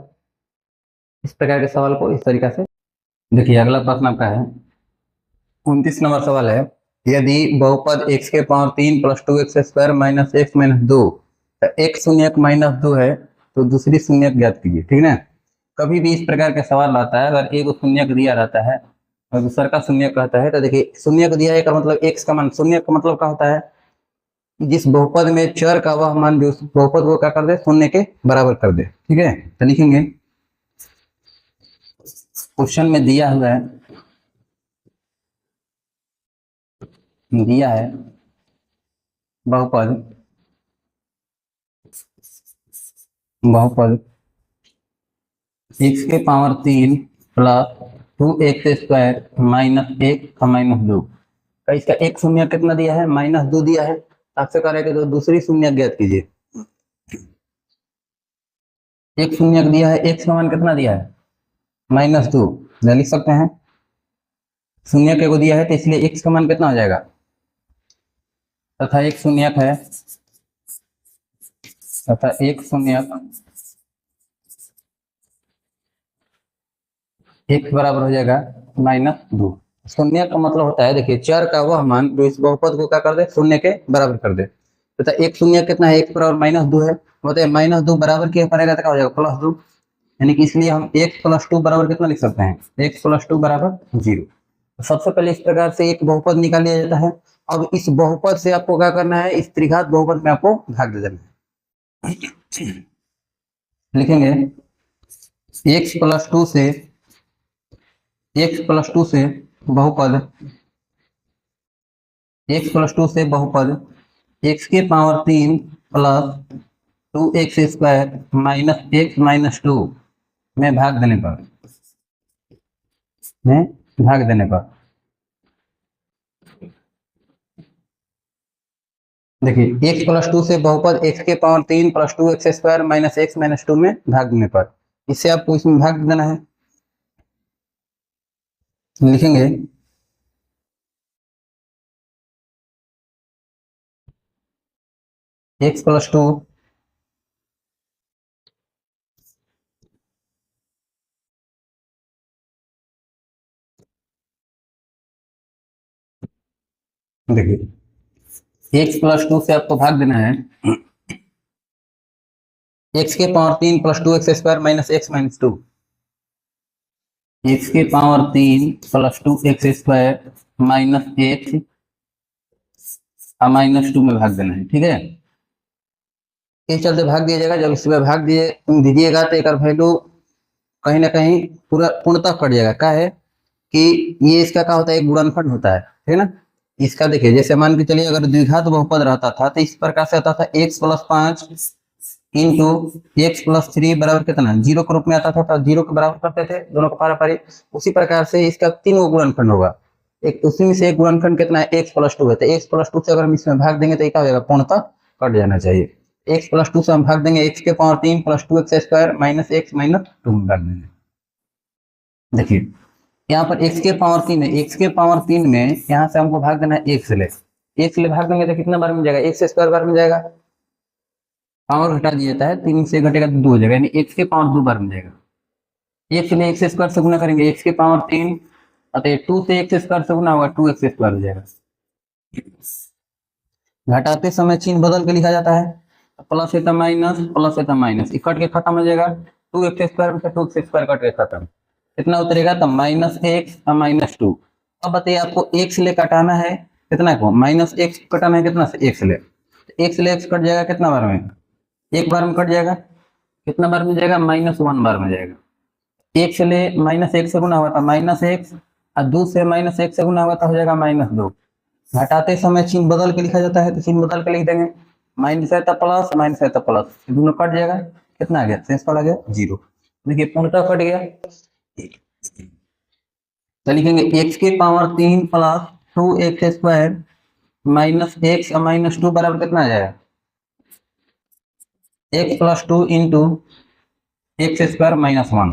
इस प्रकार के सवाल को इस तरीका से। देखिए अगला प्रश्न आपका है 29 नंबर सवाल है, यदि बहुपद x के power 3 plus 2x square minus x minus 2, तो एक शून्यक -2 है, तो दूसरी शून्यक ज्ञात कीजिए, ठीक ना। कभी भी इस प्रकार का सवाल आता है, अगर एक शून्यक दिया रहता है और दूसरा का शून्यक रहता है, तो देखिए शून्यक दिया है का मतलब x का मान, शून्यक का मतलब क्या होता है, जिस बहुपद में चर का वह मान जो उस बहुपद को क्या कर दे, शून्य के बराबर कर दे, ठीक है। तो लिखेंगे क्वेश्चन में दिया हुआ है, दिया है बहुपद बहुपद x के power 3 plus 2x square minus 1 minus 2 का, इसका एक शून्य कितना दिया है, -2 दिया है। आपसे कह रहे हैं कि तो दूसरी शून्य ज्ञात कीजिए। एक शून्यक दिया है, एक्स का मान कितना दिया है -2, लिख सकते हैं। शून्यक को दिया है तो इसलिए एक्स का मान कितना हो जाएगा, तथा एक शून्यक है, तथा एक शून्यक x बराबर हो जाएगा -2। शून्य का मतलब होता है, देखिए चर का वह मान जो इस बहुपद को क्या कर दे, शून्य के बराबर कर दे। तथा एक शून्य कितना है, x बराबर -2 है, बताइए -2 बराबर क्या पड़ेगा तो क्या हो जाएगा +2, यानी कि इसलिए हम x + 2 बराबर कितना लिख सकते हैं, x + 2 बराबर 0। तो सबसे पहले इस प्रकार से एक बहुपद निकाल लिया जाता है। अब इस बहुपद से आपको क्या करना है, इस त्रिघात बहुपद में आपको भाग दे देना है। लिखेंगे x + 2 से, x + 2 से बहुपद, x + 2 से बहुपद x के पावर 3 + 2x² - x - 2 में भाग देने पर, में भाग देने पर देखिए x + 2 से बहुपद x के पावर 3 + 2x² - x - 2 में भाग देने पर, इससे आपको इसमें भाग देना है। लिखेंगे x + 2 देखिए x + 2 से आपको भाग देना है x के पावर 3 + 2x² - x - 2, x के पावर 3 + 2x² - x - 2 में भाग देना है, ठीक है। इस चलते भाग दिया जाएगा, जब इसमें भाग दिए दीजिएगा तो एक वैल्यू कहीं ना कहीं पूरा पूर्णतः कट जाएगा। क्या है कि ये इसका क्या होता है, एक गुणनफल होता है ना। इसका देखिए जैसे मान के चलिए अगर द्विघात बहुपद रहता था तो इस प्रकार से आता था x + 5 इंटू x + 3 बराबर कितना 0 के रूप में आता था, तो 0 के बराबर करते थे दोनों का पारापारी। उसी प्रकार से इसका 3 गो गुणनखंड होगा, एक उसी में से एक गुणनखंड कितना है x + 2 है, तो x + 2 से अगर हम इसमें भाग देंगे तो क्या हो जाएगा, पूर्णतः कट जाना चाहिए। x + 2 से हम भाग देंगे x के पावर 3 + 2x² - x - 2 में भाग देंगे। देखिए यहाँ पर x के पावर 3 है, x के पावर 3 में यहाँ से हमको भाग देना है x ले, x ले भाग देंगे तो कितना बार में जाएगा, x² बार में जाएगा। पावर घटा दिया जाता है, 3 से घटेगा तो 2 हो जाएगा, यानी x के पावर 2 बार में जाएगा। x ले x² से गुना करेंगे, x के पावर 3 अतः 2 से x² से गुना होगा 2x² हो जाएगा। घटाते समय चिन्ह बदल के लिखा जाता है, प्लस है तो माइनस, प्लस है तो माइनस, कट के खत्म हो जाएगा। 2x² में से 2x² कट के खत्म, कितना उतरेगा तो -x और -2। अब बताइए आपको x ले कटाना है कितना को, -x कटाना है कितना से, x ले, x ले x कट जाएगा कितना बार में, एक बार में कट जाएगा, कितना बार में जाएगा, -1 बार में जाएगा। x ले -1 से गुना हुआ था -x, और 2 से -1 से गुना हुआ था हो जाएगा -2। घटाते समय चिन्ह बदल के लिखा जाता है, तो चिन्ह बदल के लिख देंगे, माइनस है तो प्लस, माइनस है तो प्लस, दोनों कट जाएगा, कितना आ गया, शेष पड़ गया 0। देखिए पूर्णतः कट गया। तो लिखेंगे x के पावर 3 + 2x² - x और -2 बराबर कितना आ जाएगा, x + 2 इंटू x² - 1,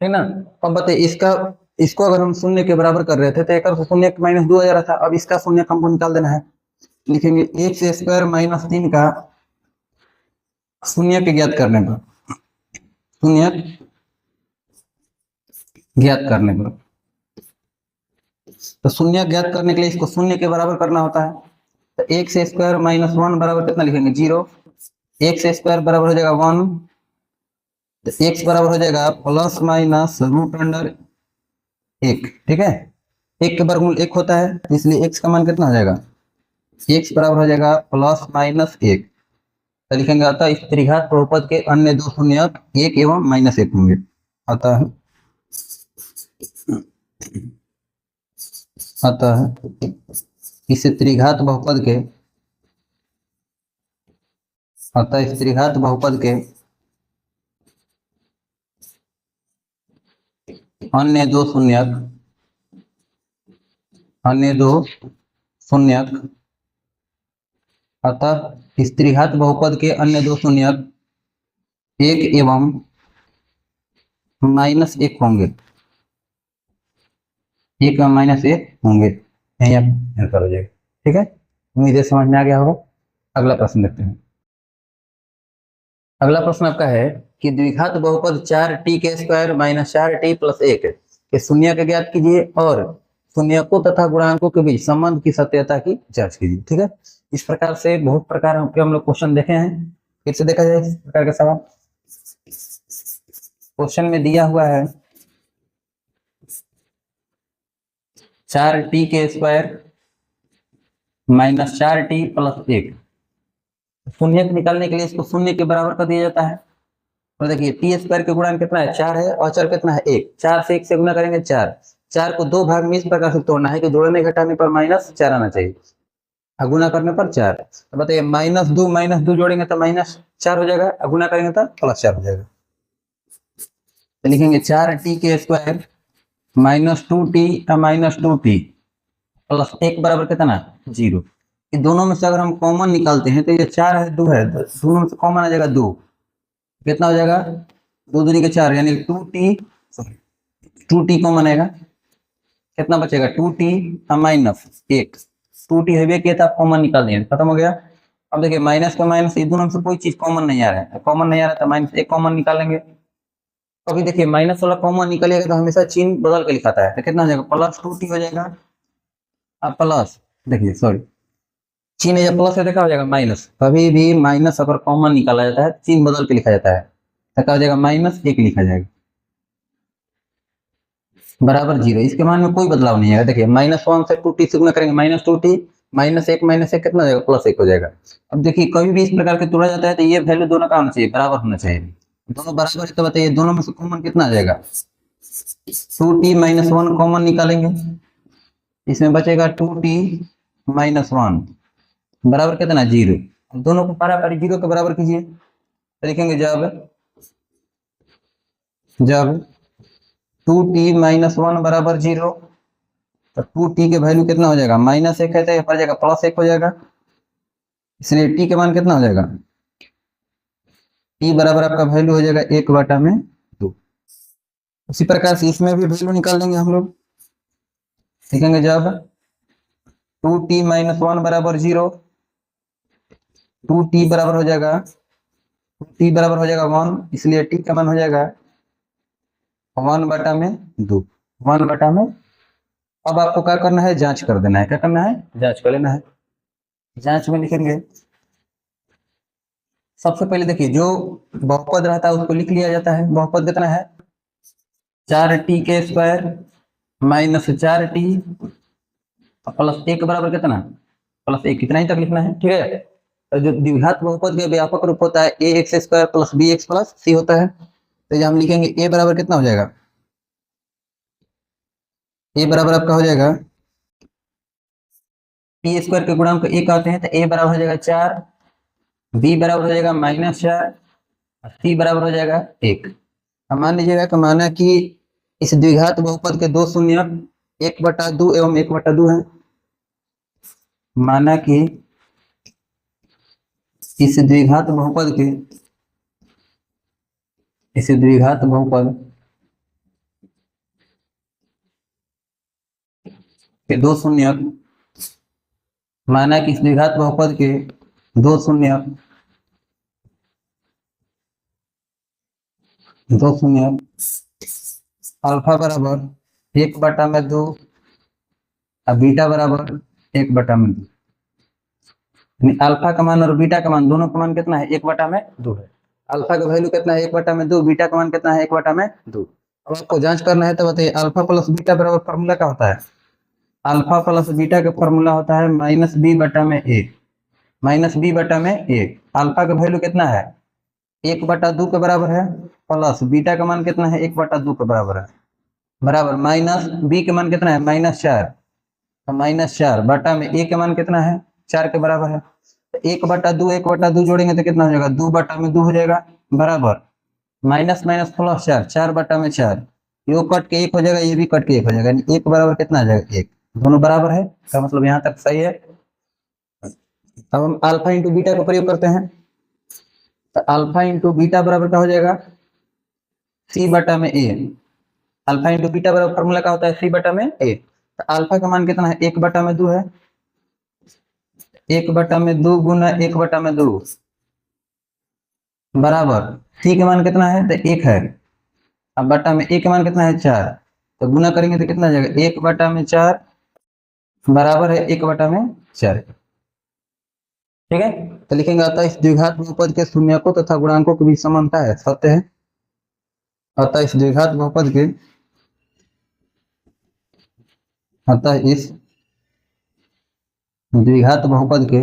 ठीक ना। अब बताइए इसका, इसको अगर हम शून्य के बराबर कर रहे थे तो एक शून्य -2 आ जा रहा था, अब इसका शून्य हमको निकाल देना है। लिखेंगे x² - 3 का शून्य के ज्ञात करने पर, शून्य ज्ञात करने पर, तो शून्य ज्ञात करने के लिए इसको शून्य के बराबर करना होता है। तो x² - 1 बराबर कितना लिखेंगे 0, x² बराबर हो जाएगा 1, तो x बराबर हो जाएगा ±√1, ठीक है। एक के वर्गमूल 1 होता है, इसलिए x का मान कितना हो जाएगा, x बराबर हो जाएगा +-1। तो लिखेंगे अतः इस त्रिघात बहुपद के अन्य दो शून्यक 1 एवं -1 होंगे। अतः इस त्रिघात बहुपद के, अतः इस त्रिघात बहुपद के अन्य दो शून्यक, अन्य दो शून्यक, अतः इस त्रिघात बहुपद के अन्य दो शून्यक एक एवं -1 होंगे, एक एवं -1 होंगे, यही आप आंसर हो जाएगा। ठीक है, उम्मीद है समझ में आ गया होगा। अगला प्रश्न देखते हैं। अगला प्रश्न आपका है कि द्विघात बहुपद 4t² - 4t+1 के शून्य के ज्ञात कीजिए और शून्यकों तथा गुणांकों के बीच संबंध की सत्यता की जांच कीजिए। ठीक है, इस प्रकार से बहुत प्रकार के हम लोग क्वेश्चन देखे हैं। फिर से देखा जाए इस प्रकार का सवाल। क्वेश्चन में दिया हुआ है 4t² - 4t+1, शून्य को निकालने के लिए इसको शून्य के बराबर कर दिया जाता है। और देखिए t² के गुणांक कितना है, 4 है, और अचर कितना है, 1। 4 से 1 से गुना करेंगे 4। 4 को 2 भाग में इस प्रकार से तोड़ना है कि जोड़ने घटाने पर -4 आना चाहिए, और गुना करने पर 4। तो बताइए -2 जोड़ेंगे तो -4 हो जाएगा, और गुना करेंगे तो +4 हो जाएगा। तो लिखेंगे 4t² -2t -2t+1 बराबर कितना, 0। इन दोनों में से अगर हम कॉमन निकालते हैं तो ये 4 है, 2 है, दोनों में से कॉमन आ जाएगा 2। कितना हो जाएगा, 2 दूनी के 4, यानी 2t कॉमन आएगा। कितना बचेगा, 2t -1। 2t है किया था, कॉमन निकाल दिए, खत्म हो गया। अब देखिए माइनस का माइनस, ये दोनों में से कोई चीज कॉमन नहीं आ रहा है, कॉमन नहीं आ रहा है तो -1 कॉमन निकालेंगे। अभी देखिए माइनस वाला कॉमन निकलेगा तो हमेशा चिन्ह बदल के लिखाता है, तो कितना हो जाएगा, +2t हो जाएगा। अब प्लस, देखिए सॉरी, चिन्ह जब प्लस है तो क्या हो जाएगा, माइनस। कभी भी माइनस अगर कॉमन निकाला जाता है, चिन्ह बदल के लिखा जाता है, तो क्या हो जाएगा, -1 लिखा जाएगा, बराबर 0। इसके मान में कोई बदलाव नहीं है। देखिए -1 से 2t से गुना करेंगे, -2t, -1 कितना हो जाएगा, +1 हो जाएगा। अब देखिए कभी भी इस प्रकार के तोड़ा जाता है तो ये वैल्यू दोनों का होना चाहिए, बराबर होना चाहिए। दोनों बराबर है तो बताइए दोनों में से कॉमन कितना आ जाएगा, 2t -1 कॉमन निकालेंगे, इसमें बचेगा 2t -1 बराबर कितना, 0। दोनों को पारापारी 0 के बराबर कीजिए, तो लिखेंगे जब 2t -1 बराबर 0, तो 2t के वैल्यू कितना हो जाएगा, -1 है तो ये पड़ जाएगा +1 हो जाएगा, इसलिए t के मान कितना हो जाएगा, t बराबर आपका वैल्यू हो जाएगा 1/2। उसी प्रकार से इसमें भी वैल्यू निकाल देंगे हम लोग, लिखेंगे जब 2t -1 बराबर 0, 2t बराबर हो जाएगा 1, इसलिए t का मान हो जाएगा 1/2, 1/। अब आपको क्या करना है, जांच कर देना है। क्या करना है, जांच कर लेना है। जांच में लिखेंगे सबसे पहले, देखिए जो बहुपद रहता है उसको लिख लिया जाता है। बहुपद कितना है, 4t² -4t +1 बराबर कितना, +1, कितना ही तक लिखना है। ठीक है, तो जो द्विघात बहुपद का व्यापक रूप होता है ax² + bx + c होता है, तो हम लिखेंगे a बराबर कितना हो जाएगा, a बराबर आपका हो जाएगा, t² के गुणांक 1 आते हैं तो a बराबर हो जाएगा 4, b बराबर हो जाएगा -4, c बराबर हो जाएगा 1। अब मान लीजिएगा कि माना कि इस द्विघात बहुपद के दो शून्य 1/2 एवं 1/2 है। माना कि इस द्विघात बहुपद के दो शून्य, माना कि इस द्विघात बहुपद के दो शून्य अल्फा बराबर 1/2 और बीटा बराबर 1/2। अल्फा का मान और बीटा का मान, दोनों का मान कितना है, 1/2 है। अल्फा का वैल्यू कितना है, 1/2, बीटा का मान कितना है, 1/2। अब आपको जांच करना है तो बताइए अल्फा प्लस बीटा बराबर फॉर्मूला क्या होता है, अल्फा प्लस बीटा का फॉर्मूला होता है -b/a, -b/a। अल्फा का वैल्यू कितना है, 1/2 के बराबर है, प्लस बीटा का मान कितना है, 1/2 के बराबर है, बराबर माइनस बी के मान कितना है, -4, तो -4 बटा में ए के मान कितना है, 4 के बराबर है। तो 1/2 जोड़ेंगे तो कितना हो जाएगा, 2/2 हो जाएगा, बराबर माइनस माइनस +4, 4/4, ये कट के 1 हो जाएगा, ये भी कट के 1 हो जाएगा, यानी 1 बराबर कितना आ जाएगा, 1। दोनों बराबर है, इसका मतलब यहाँ तक सही है। अब हम अल्फा इंटू बीटा का प्रयोग करते हैं, तो अल्फा इंटू बीटा बराबर क्या हो जाएगा, सी बटा में ए। अल्फा इंटू बीटा बराबर फॉर्मूला क्या होता है, सी बटा में ए। तो अल्फा का मान कितना है, 1/2 है, 1/2 गुना 1/2 बराबर सी के मान कितना है, तो 1 है। अब बटा में ए के मान कितना है, 4। तो गुना करेंगे तो कितना आ जाएगा, 1/4 बराबर है 1/4। ठीक है, तो लिखेंगे अतः इस द्विघात बहुपद के शून्यकों तथा गुणांकों के बीच समानता है, सत्य है। अतः इस द्विघात बहुपद के अतः इस द्विघात बहुपद के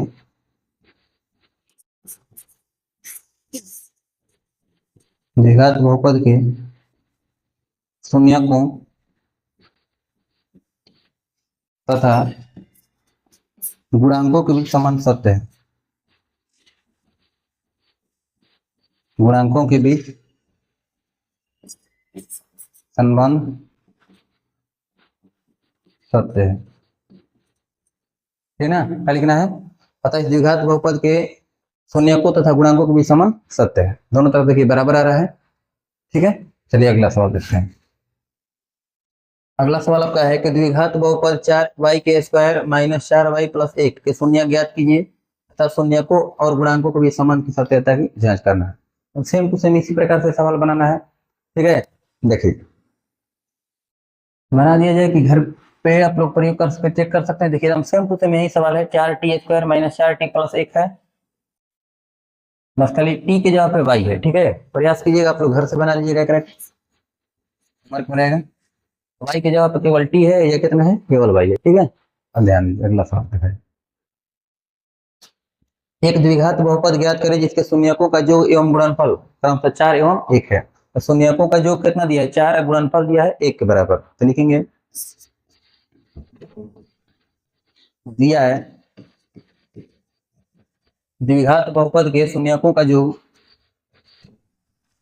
द्विघात बहुपद के शून्यकों तथा गुणांकों के बीच संबंध सत्य है। गुणांकों के बीच संबंध सत्य है, ठीक ना। क्या लिखना है, अतः इस द्विघात बहुपद के शून्यकों तथा गुणांकों के बीच संबंध सत्य है। दोनों तरफ देखिए बराबर आ रहा है, ठीक है। चलिए अगला सवाल देखते हैं। अगला सवाल आपका है कि द्विघात बहुपद 4y² - 4y + 1 के शून्य ज्ञात कीजिए तथा शून्यकों और गुणांकों के बीच संबंध की सत्यता की जांच करना है। तो सेम टू सेम इसी प्रकार से सवाल बनाना है, ठीक है। देखिए बना दिया जाए कि घर पे आप लोग प्रयोग कर सकते, चेक कर सकते हैं। देखिए हम सेम टू सेम यही सवाल है, 4t² - 4t + 1 है, बस खाली t की जगह पे y है, ठीक है। प्रयास कीजिएगा आप लोग घर से बना लीजिएगा, करेक्ट मार्क हो जाएगा। y की जगह पे केवल t है, ये कितना है, केवल y है, ठीक है। अब ध्यान दीजिए अगला सवाल देखिए। एक द्विघात बहुपद ज्ञात करें जिसके शून्यकों का योग एवं गुणनफल क्रमशः 4 एवं 1 है। तो शून्यकों का योग कितना दिया है, 4 है, गुणनफल दिया है 1 के बराबर। तो लिखेंगे दिया है द्विघात बहुपद के शून्यकों का योग,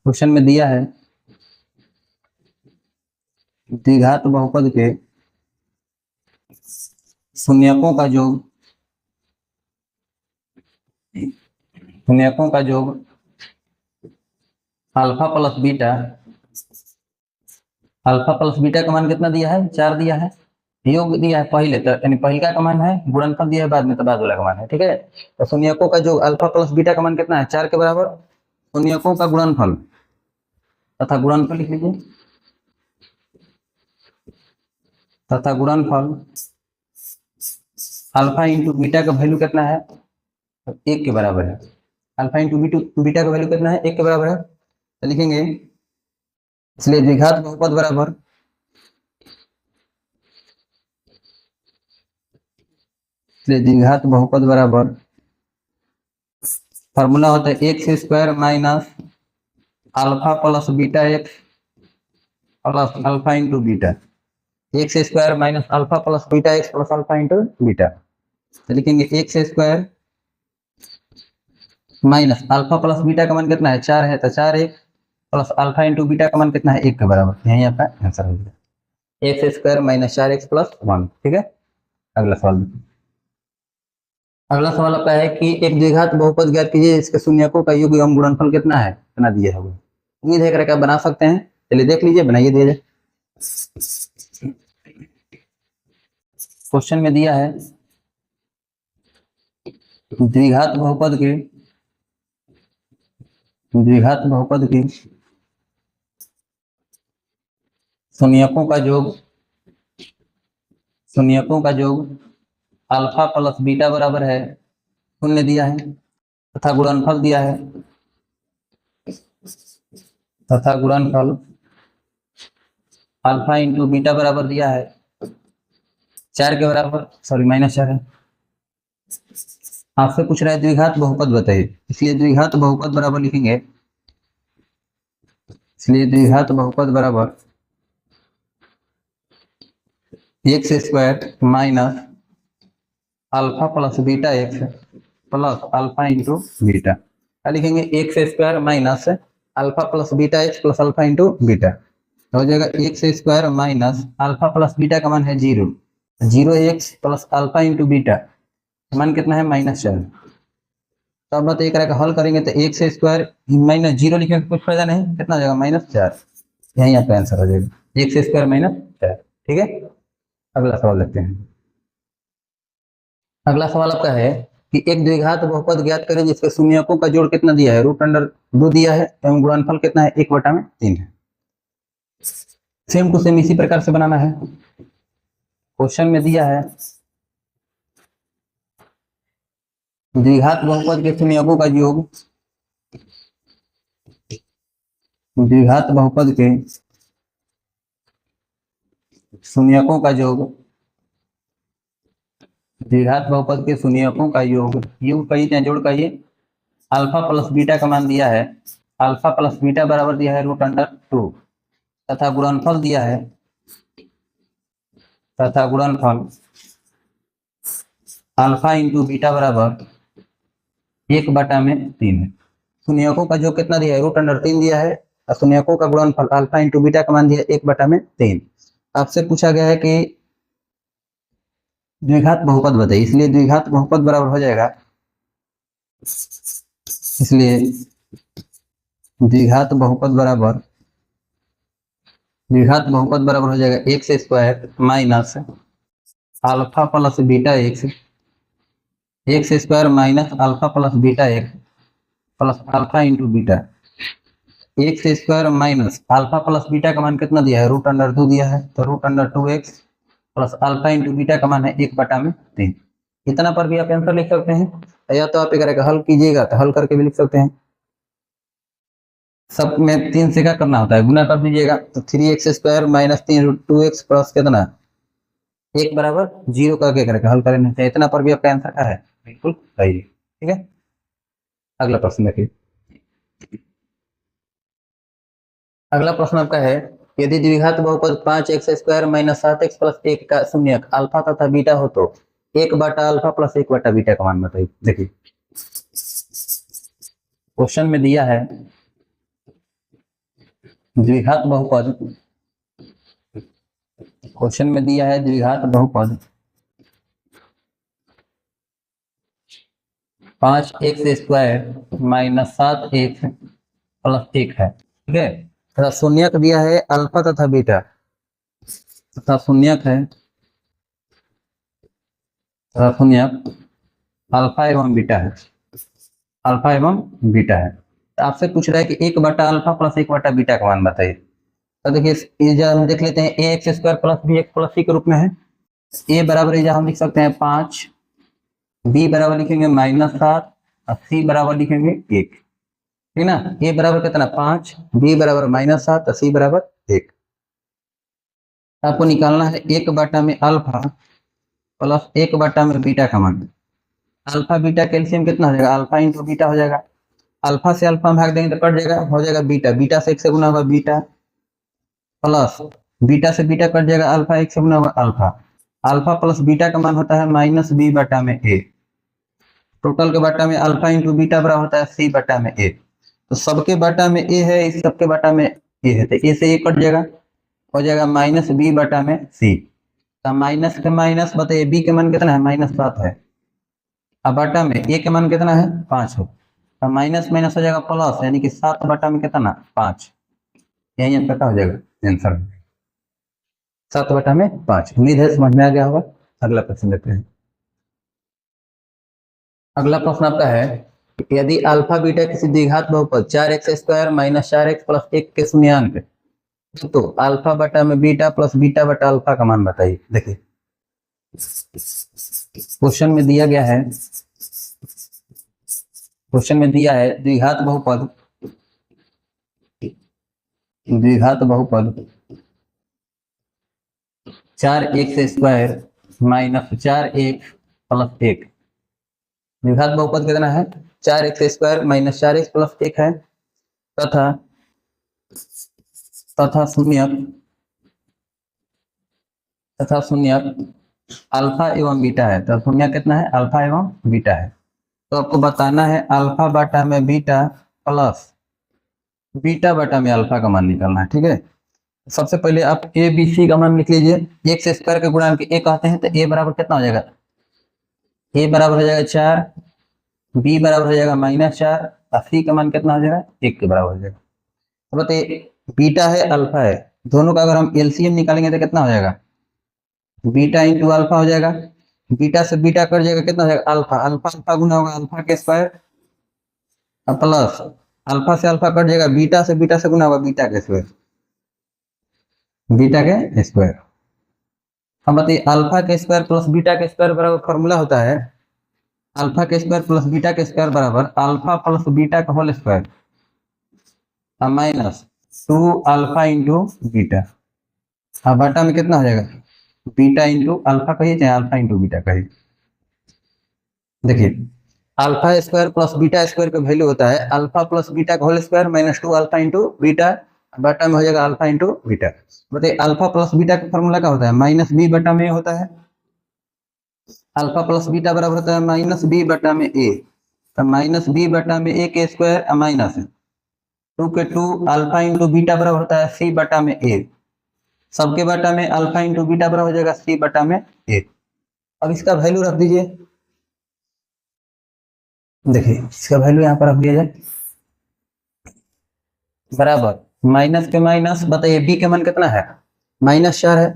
क्वेश्चन में दिया है द्विघात बहुपद के शून्यकों का योग, शून्यकों का योग alpha plus beta, alpha plus beta का मान कितना दिया है, 4 दिया है, योग दिया है पहले, तो यानी पहले का मान है, गुणनफल दिया है बाद में, तो बाद वाला का मान है, ठीक है। तो शून्यकों का योग अल्फा प्लस बीटा का मान कितना है, 4 के बराबर। शून्यकों का गुणनफल तथा गुणनफल लिख लीजिए, तथा गुणनफल अल्फा इंटू बीटा का वैल्यू कितना है, 1 के बराबर है। अल्फा इंटू बीटा का वैल्यू कितना है, 1 के बराबर है। तो लिखेंगे इसलिए द्विघात बहुपद बराबर द्विघात बहुपद बराबर फॉर्मूला होता है x² - alpha plus beta x plus alpha into beta, x² - alpha plus beta x plus alpha into beta. तो लिखेंगे x² - अल्फा प्लस बीटा का मान कितना है, 4 है, तो 4 1 प्लस अल्फा इंटू बीटा का मान कितना है, 1 के बराबर। यही आपका आंसर हो गया, x² - 4x + 1, ठीक है। अगला सवाल, अगला सवाल आपका है कि एक द्विघात बहुपद ज्ञात कीजिए इसके शून्यकों का योग एवं गुणनफल कितना है, कितना दिया है वो। उम्मीद है करके आप बना सकते हैं, चलिए देख लीजिए, बनाइए दीजिए। क्वेश्चन में दिया है द्विघात बहुपद के शून्यकों का योग अल्फा प्लस बीटा बराबर है, शून्य दिया है, तथा गुणनफल दिया है, तथा गुणनफल अल्फा इंटू बीटा बराबर दिया है 4 के बराबर, सॉरी -4 है। आपसे पूछ रहा है द्विघात बहुपद बताइए, इसलिए द्विघात बहुपद बराबर लिखेंगे, इसलिए द्विघात बहुपद बराबर x² - alpha plus beta x plus alpha into beta. क्या लिखेंगे, x² - alpha plus beta x plus alpha into beta. हो जाएगा x² - अल्फा प्लस बीटा का मान है 0, 0x plus alpha into beta मान कितना है, -4। तो अब बताइए करेगा हल करेंगे तो एक से स्क्वायर माइनस जीरो लिखेंगे कुछ फायदा नहीं, कितना हो जाएगा -4। यही आपका आंसर हो जाएगा, एक से स्क्वायर -4। ठीक है, अगला सवाल देखते हैं। अगला सवाल आपका है कि एक द्विघात बहुपद ज्ञात करें जिसके शून्यकों का जोड़ कितना दिया है, √2 दिया है एवं गुणनफल कितना है, 1/3 है। सेम टू सेम इसी प्रकार से बनाना है। क्वेश्चन में दिया है द्विघात बहुपद के शून्यकों का योग, द्विघात बहुपद के शून्यकों का योग, द्विघात बहुपद के शून्यकों का योग कहिए जोड़ कहिए, अल्फा प्लस बीटा का मान दिया है, अल्फा प्लस बीटा बराबर दिया है √2 तथा गुणनफल दिया है, तथा गुणनफल अल्फा इंटू बीटा बराबर 1/3 है। शून्यकों का जो कितना दिया है, √3 दिया है और शून्यकों का गुणनफल अल्फा इंटू बीटा का मान दिया है 1/3। आपसे पूछा गया है कि द्विघात बहुपद बताइए, इसलिए द्विघात बहुपद बराबर हो जाएगा, इसलिए द्विघात बहुपद बराबर हो जाएगा एक से square minus alpha plus beta x, एक से square minus alpha plus beta x plus alpha into beta, एक से square minus alpha plus beta का मान कितना दिया है, √2 दिया है, तो √2x plus alpha into beta का मान है 1/3। इतना पर भी आप आंसर लिख सकते हैं, या तो आप एक हल कीजिएगा तो हल करके भी लिख सकते हैं। सब में 3 से क्या करना होता है, गुना कर दीजिएगा, तो 3x² माइनस 2x प्लस कितना 1 = 0 करके हल करेंगे, तो इतना पर भी आपका आंसर क्या है, बिल्कुल सही है। ठीक है, अगला प्रश्न देखिए। अगला प्रश्न आपका है यदि द्विघात बहुपद 5x² माइनस 7x प्लस 1 का शून्यक अल्फा तथा बीटा हो तो 1/α प्लस 1/बीटा का मान बताइए। देखिए क्वेश्चन में दिया है द्विघात बहुपद, क्वेश्चन में दिया है द्विघात बहुपद 5x² माइनस 7x प्लस 1 है। ठीक है, तथा शून्यक दिया है अल्फा तथा बीटा, तथा शून्यक है, तथा शून्यक अल्फा एवं बीटा है, अल्फा एवं बीटा है। आपसे पूछ रहा है कि 1/α प्लस 1/बीटा का मान बताइए। तो देखिए ये हम देख लेते हैं, ax² plus bx plus c के रूप में है। a बराबर हम लिख सकते हैं 5, b बराबर लिखेंगे -7 और c बराबर लिखेंगे 1। ठीक ना, a बराबर कितना 5, b बराबर -7 और c बराबर 1। आपको निकालना है 1/α प्लस 1/बीटा का मान। अल्फा बीटा कैल्शियम कितना हो जाएगा, अल्फा इंटू बीटा हो जाएगा, अल्फा से अल्फा भाग देंगे तो कट जाएगा, हो जाएगा बीटा, बीटा से 1 से गुना होगा बीटा, प्लस बीटा से बीटा कट जाएगा, अल्फा 1 से गुना होगा अल्फा, अल्फा प्लस बीटा का मान होता है -b/a। टोटल के बटा में अल्फा इंटू बीटा बराबर होता है c/a। तो सबके बटा में a है, इस सबके बटा में a है, तो a से a कट जाएगा, हो जाएगा -b/c। तो माइनस के माइनस बताइए, b के मान कितना है, -7 है, अब बटा में a के मान कितना है 5 है, तो माइनस माइनस हो जाएगा प्लस, यानी कि 7 बटा में कितना 5, यही आंसर का हो जाएगा आंसर 7/5। उम्मीद है समझ में आ गया होगा। अगला प्रश्न देखते हैं। अगला प्रश्न आपका है यदि अल्फा बीटा किसी द्विघात बहुपद 4x² माइनस 4x प्लस 1 के शून्यांक तो अल्फा बटा में बीटा प्लस बीटा बटा अल्फा का मान बताइए। देखिए क्वेश्चन में दिया गया है, क्वेश्चन में दिया है द्विघात बहुपद 4x² माइनस 4x प्लस 1। द्विघात बहुपद कितना है 4x² माइनस 4x प्लस 1 है, तथा शून्यक अल्फा एवं बीटा है। तो शून्यक कितना है, अल्फा एवं बीटा है। तो आपको बताना है अल्फा बटा में बीटा प्लस बीटा बटा में अल्फा का मान निकालना है। ठीक है, सबसे पहले आप ए बी सी का मान लिख लीजिए। x² के गुणांक a कहते हैं, तो a बराबर कितना हो जाएगा, a बराबर हो जाएगा 4 बी बराबर हो जाएगा -4 और सी का मान कितना हो जाएगा 1 के बराबर हो जाएगा। तो बताइए बीटा है अल्फा है, दोनों का अगर हम एलसीएम निकालेंगे तो कितना हो जाएगा, बीटा इंटू अल्फा हो जाएगा। बीटा से बीटा कट जाएगा, कितना हो जाएगा अल्फा, अल्फा अल्फा गुना होगा अल्फा के स्क्वायर प्लस अल्फा से अल्फा कट जाएगा, बीटा से गुना होगा बीटा के स्क्वायर, बीटा के स्क्वायर। हम बताइए अल्फा के स्क्वायर प्लस बीटा के स्क्वायर बराबर फॉर्मूला होता है अल्फा के स्क्वायर प्लस बीटा के स्क्वायर बराबर अल्फा प्लस बीटा का whole square minus 2 alpha into beta. अब बटा में कितना हो जाएगा, बीटा इंटू अल्फा कहिए चाहे अल्फा इंटू बीटा कहिए। देखिए alpha square plus beta square का वैल्यू होता है अल्फा प्लस बीटा का whole square minus 2 alpha into beta, बटा में हो जाएगा अल्फा इंटू बीटा। बताइए अल्फा प्लस बीटा का फॉर्मूला क्या होता है, माइनस बी बटा में होता है, अल्फा प्लस बीटा बराबर होता है माइनस बी बटा में ए, तो माइनस बी बटा में ए के स्क्वायर माइनस 2 के 2 अल्फा इंटू बीटा बराबर होता है सी बटा में ए, सबके बटा में अल्फा इंटू बीटा बराबर हो जाएगा सी बटा में ए। अब इसका वैल्यू रख दीजिए, देखिए इसका वैल्यू यहाँ पर रख दिया जाए बराबर माइनस के माइनस, बताइए बी के मान कितना है -4 है,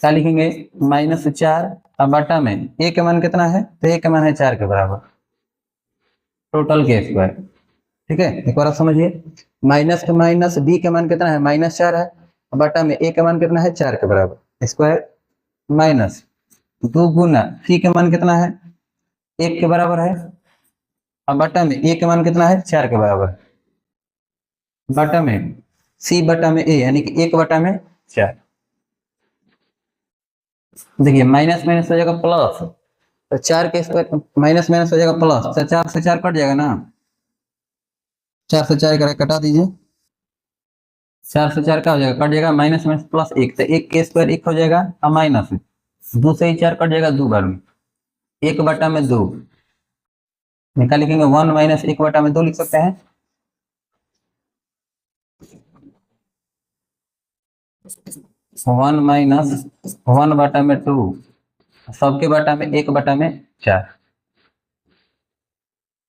क्या लिखेंगे -4 और बटा में ए के मान कितना है, तो ए के मान है 4 के बराबर टोटल के स्क्वायर। ठीक है एक बार आप समझिए, माइनस के माइनस बी के मान कितना है -4 है, बटा में ए के मान कितना है 4 के बराबर स्क्वायर माइनस 2 गुना सी के मान कितना है 1 के बराबर है, अब बटा में ए के मान कितना है 4 के बराबर, बटा में सी बटा में ए यानी कि 1 बटा में 4। देखिए माइनस माइनस हो जाएगा प्लस, तो 4 के स्क्वायर माइनस माइनस हो जाएगा प्लस, तो 4 से 4 कट जाएगा ना, 4 से 4 कटा दीजिए, 4 से 4 का हो जाएगा कट जाएगा माइनस माइनस प्लस 1, तो 1 के स्क्वायर 1 हो जाएगा और माइनस 2 से ही 4 कट जाएगा 2 बार में 1 बटा में 2, निकाल लिखेंगे 1 माइनस 1 बटा में 2 लिख सकते हैं, 1 माइनस 1 बटा में 2 सबके बटा में 1 बटा में 4।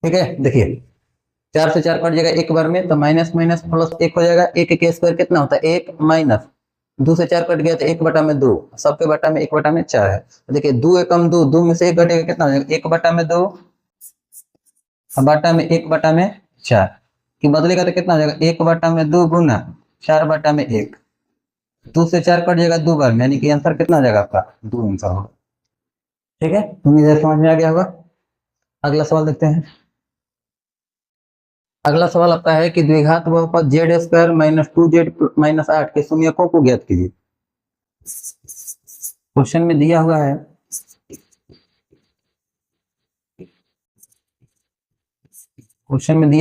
ठीक है देखिए 4 से 4 कट जाएगा 1 बार में, तो माइनस माइनस प्लस 1 हो जाएगा, 1 के स्क्वायर कितना होता है 1 माइनस 2 से 4 कट गया तो 1 बटा में 2, सबके बटा में 1 बटा में 4 है। तो देखिए 2 एकम 2, 2 में से 1 घटेगा कितना हो जाएगा 1 बटा में 2 बटा में 1 बटा में 4 कि बदलेगा तो कितना हो जाएगा 1 बटा में 2 गुना 4 बटा में 1, 2 से 4 कट जाएगा 2 बार में, यानी कि आंसर कितना हो जाएगा आपका 2 आंसर होगा। ठीक है उम्मीद है समझ में आ गया होगा। अगला सवाल देखते हैं। अगला सवाल आपका है कि द्विघात बहुपद Z square minus 2z minus 8 के शून्यकों को ज्ञात कीजिए। क्वेश्चन में दिया हुआ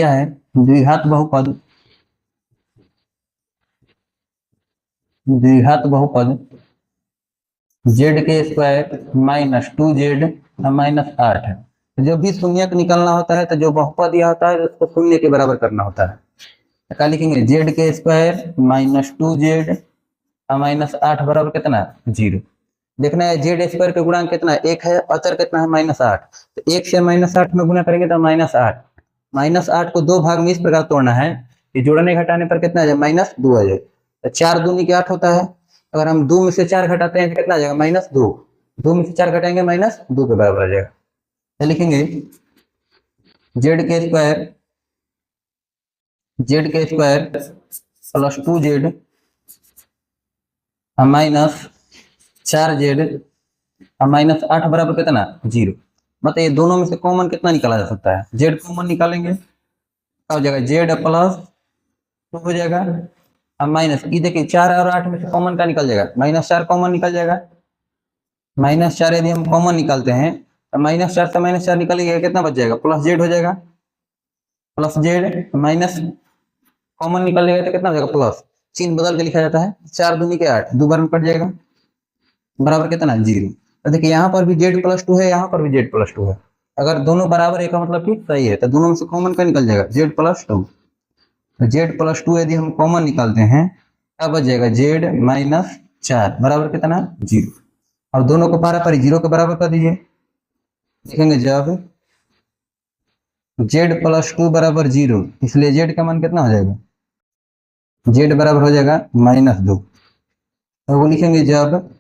है द्विघात बहुपद जेड के स्क्वायर माइनस 2z माइनस 8 है, जब भी शून्य निकालना होता है तो जो बहुपद दिया होता है उसको शून्य के बराबर करना होता है, तो क्या लिखेंगे जेड के स्क्वायर माइनस 2z माइनस 8 बराबर कितना 0। देखना है जेड स्क्वायर के गुणांक कितना है 1 है, अचर कितना है -8, तो 1 से -8 में गुना करेंगे तो -8, -8 को 2 भाग में इस प्रकार तोड़ना है कि जोड़ने घटाने पर कितना आ जाए -2 आ जाए, तो 4 दूनी के 8 होता है, अगर हम 2 में से 4 घटाते हैं तो कितना आ जाएगा -2, 2 में से 4 घटाएंगे -2 के बराबर आ जाएगा। तो लिखेंगे जेड के square plus 2z minus 4z minus 8 बराबर कितना 0। बताइए दोनों में से कॉमन कितना निकाला जा सकता है, जेड कॉमन निकालेंगे क्या हो जाएगा जेड प्लस 2 हो जाएगा अब माइनस ये देखिए 4 और 8 में से कॉमन का निकल जाएगा -4 कॉमन निकल जाएगा, -4 यदि हम कॉमन निकालते हैं तो -4 से -4 निकलेगा कितना बच जाएगा प्लस जेड हो जाएगा, प्लस जेड माइनस कॉमन निकल जाएगा तो कितना हो जाएगा प्लस, चिन्ह बदल के लिखा जाता है 4 दूनी के 8 2 बार में कट जाएगा बराबर कितना 0। तो देखिए यहाँ पर भी z प्लस 2 है, यहाँ पर भी z प्लस 2 है, अगर दोनों बराबर है का मतलब कि सही है, तो दोनों में से कॉमन का निकल जाएगा z प्लस 2, तो z प्लस 2 यदि हम कॉमन निकालते हैं क्या बच जाएगा z माइनस 4 बराबर कितना 0। और दोनों को पारा पर 0 के बराबर कर दीजिए, देखेंगे जब जेड प्लस 2 बराबर 0, इसलिए जेड का मान कितना हो जाएगा, जेड बराबर हो जाएगा -2। तो वो लिखेंगे जब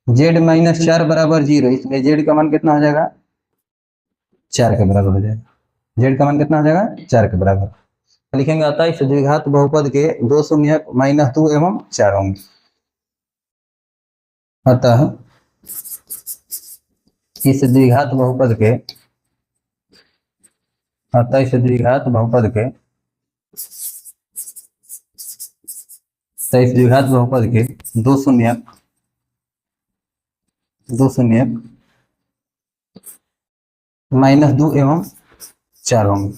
जेड -4 बराबर 0, इसलिए जेड का मान कितना हो जाएगा, 4 के बराबर हो जाएगा। जेड का मान कितना हो जाएगा, 4 के बराबर। तो लिखेंगे अतः इस द्विघात बहुपद के दो शून्य -2 एवं 4 होंगे। अतः इस द्विघात बहुपद के इस द्विघात बहुपद के दो शून्य -2 एवं 4 होंगे,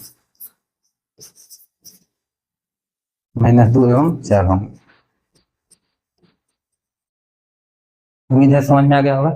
-2 एवं 4 होंगे। उम्मीद है समझ में आ गया होगा।